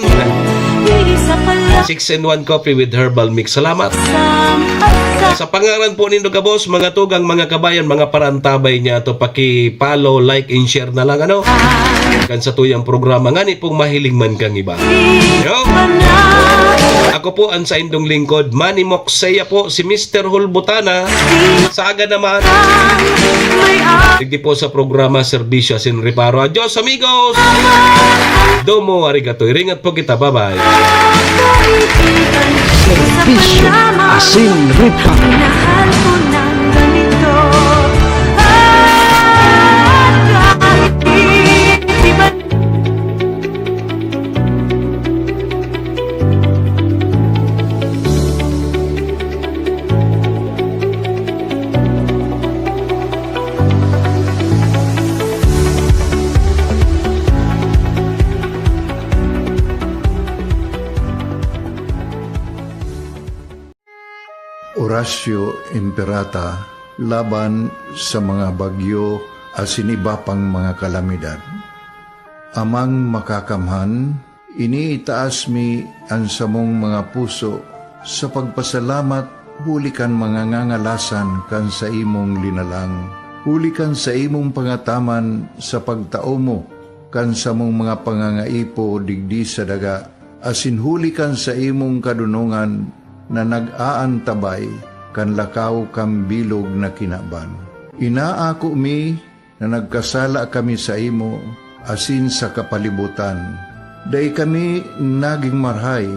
6-in-1 coffee with herbal mix. Salamat. Sa pangalan po nindo ka boss, mga tugang, mga kabayan, mga parantabay niya to, paki-follow, like, and share na lang ano. Kan sa tuyang programa nga ni pong mahiling man kang iba. Yo! Ako po ang sa indong lingkod, Manny Moxeya po, si Mr. Hulbutana. Sa aga naman, digdi po sa programa Serbisyo Asin Reparo. Adios amigos! Domo arigato. Iringat po kita. Bye-bye. Serbisyo Asin Reparo. Horacio Imperata laban sa mga bagyo asin iba pang mga kalamidad. Amang makakamhan, iniitaas mi ang samong mga puso sa pagpasalamat huli kan mga ngangalasan kan sa imong linalang. Huli kan sa imong pangataman sa pagtao mo kan sa mong mga pangangaipo digdi sa daga. Asin huli kan sa imong kadunungan na nag-aantabay kan lakaw kam bilog na kinaban. Inaako mi na nagkasala kami sa imo asin sa kapalibutan. Day kami naging marhay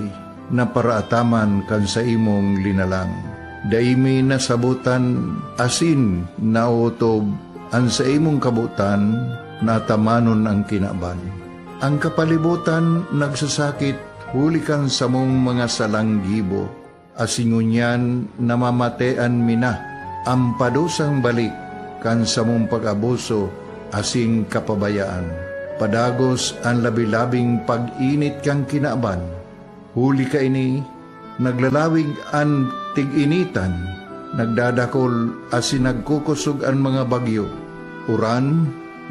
na paraataman kan sa imong linalang. Day mi nasabutan asin nautob ang sa imong kabutan na tamanon ang kinaban. Ang kapalibutan nagsasakit huli kan sa mong mga salanggibo. Asingunyan namamatean mina ang padusang balik kan sa mong pag-abuso asing kapabayaan. Padagos ang labi-labing pag-init kang kinaban. Huli ka ini, naglalawig ang tig-initan, nagdadakol asin nagkukusog ang mga bagyo. Uran,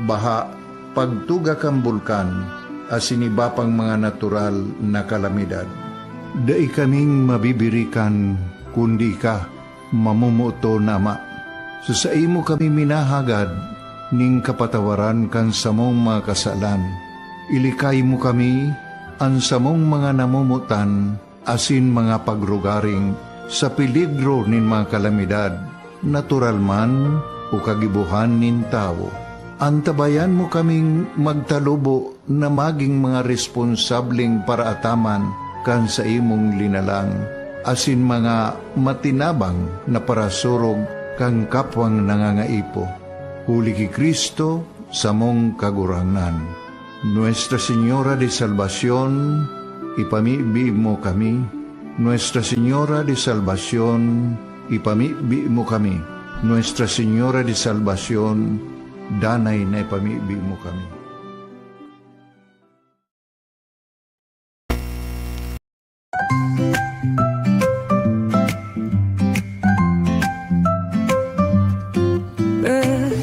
baha, pagtuga kang bulkan, asin iba pang mga natural na kalamidad. Dai kaming mabibirikan, kundi ka, mamumuto nama. Sa imo kami minahagad, ning kapatawaran kan samong mga kasalan. Ilikay mo kami, ang samong mga namumutan, asin mga pagrugaring, sa peligro nin mga kalamidad, natural man o kagibuhan nin tao. Antabayan mo kaming magtalubo na maging mga responsableng paraataman kan sa imong linalang, asin mga matinabang na parasurog kang kapwang nangangaipo. Huli ki Kristo sa mong kaguranan. Nuestra Señora de Salvación, ipamibi mo kami. Nuestra Señora de Salvación, ipamibi mo kami. Nuestra Señora de Salvación, danay na ipamibi mo kami.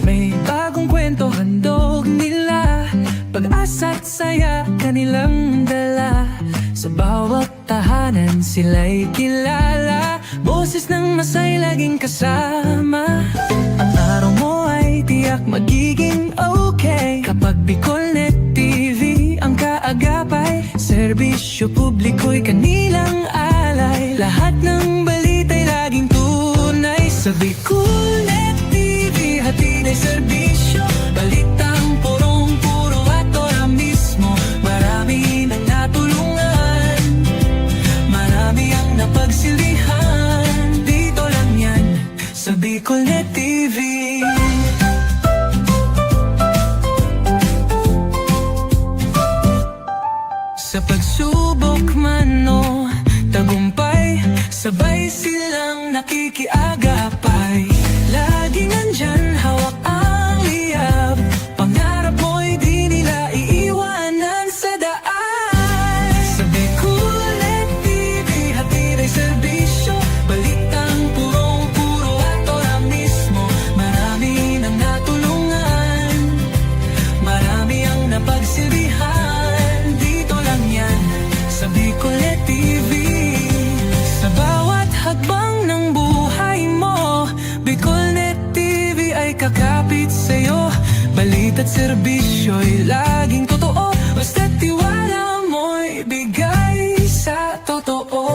May bagong kwento handog nila, pag-asa't saya kanilang dala. Sa bawat tahanan sila'y kilala, boses ng masay laging kasama. Ang araw mo ay tiyak magiging okay kapag Bicolnet TV ang kaagapay. Serbisyo publiko'y kanilang alay, lahat ng balita'y laging tunay. Sa Bicolnet TV hatid ay serbisyo, balitang purong-puro at ora mismo. Marami nang natulungan, marami ang napagsilbihan. Dito lang yan sa Bicolnet TV. Sa pagsubok man o tagumpay, sabay silang nakikiagapay. Laging nandyan, hawak ang liyab, pangarap mo'y di nila iiwanan sa daan. Sa Bicolnet TV, hatid ay serbisyo, balitang purong-puro at ora mismo. Marami nang natulungan, marami ang napagsilbihan. Dito lang yan sa Bicolnet TV. Sa bawat hakbang ng buhay mo, Bicolnet TV ay kakapit sa'yo. Balita't serbisyo'y laging totoo, basta't tiwala mo'y bigay sa totoo.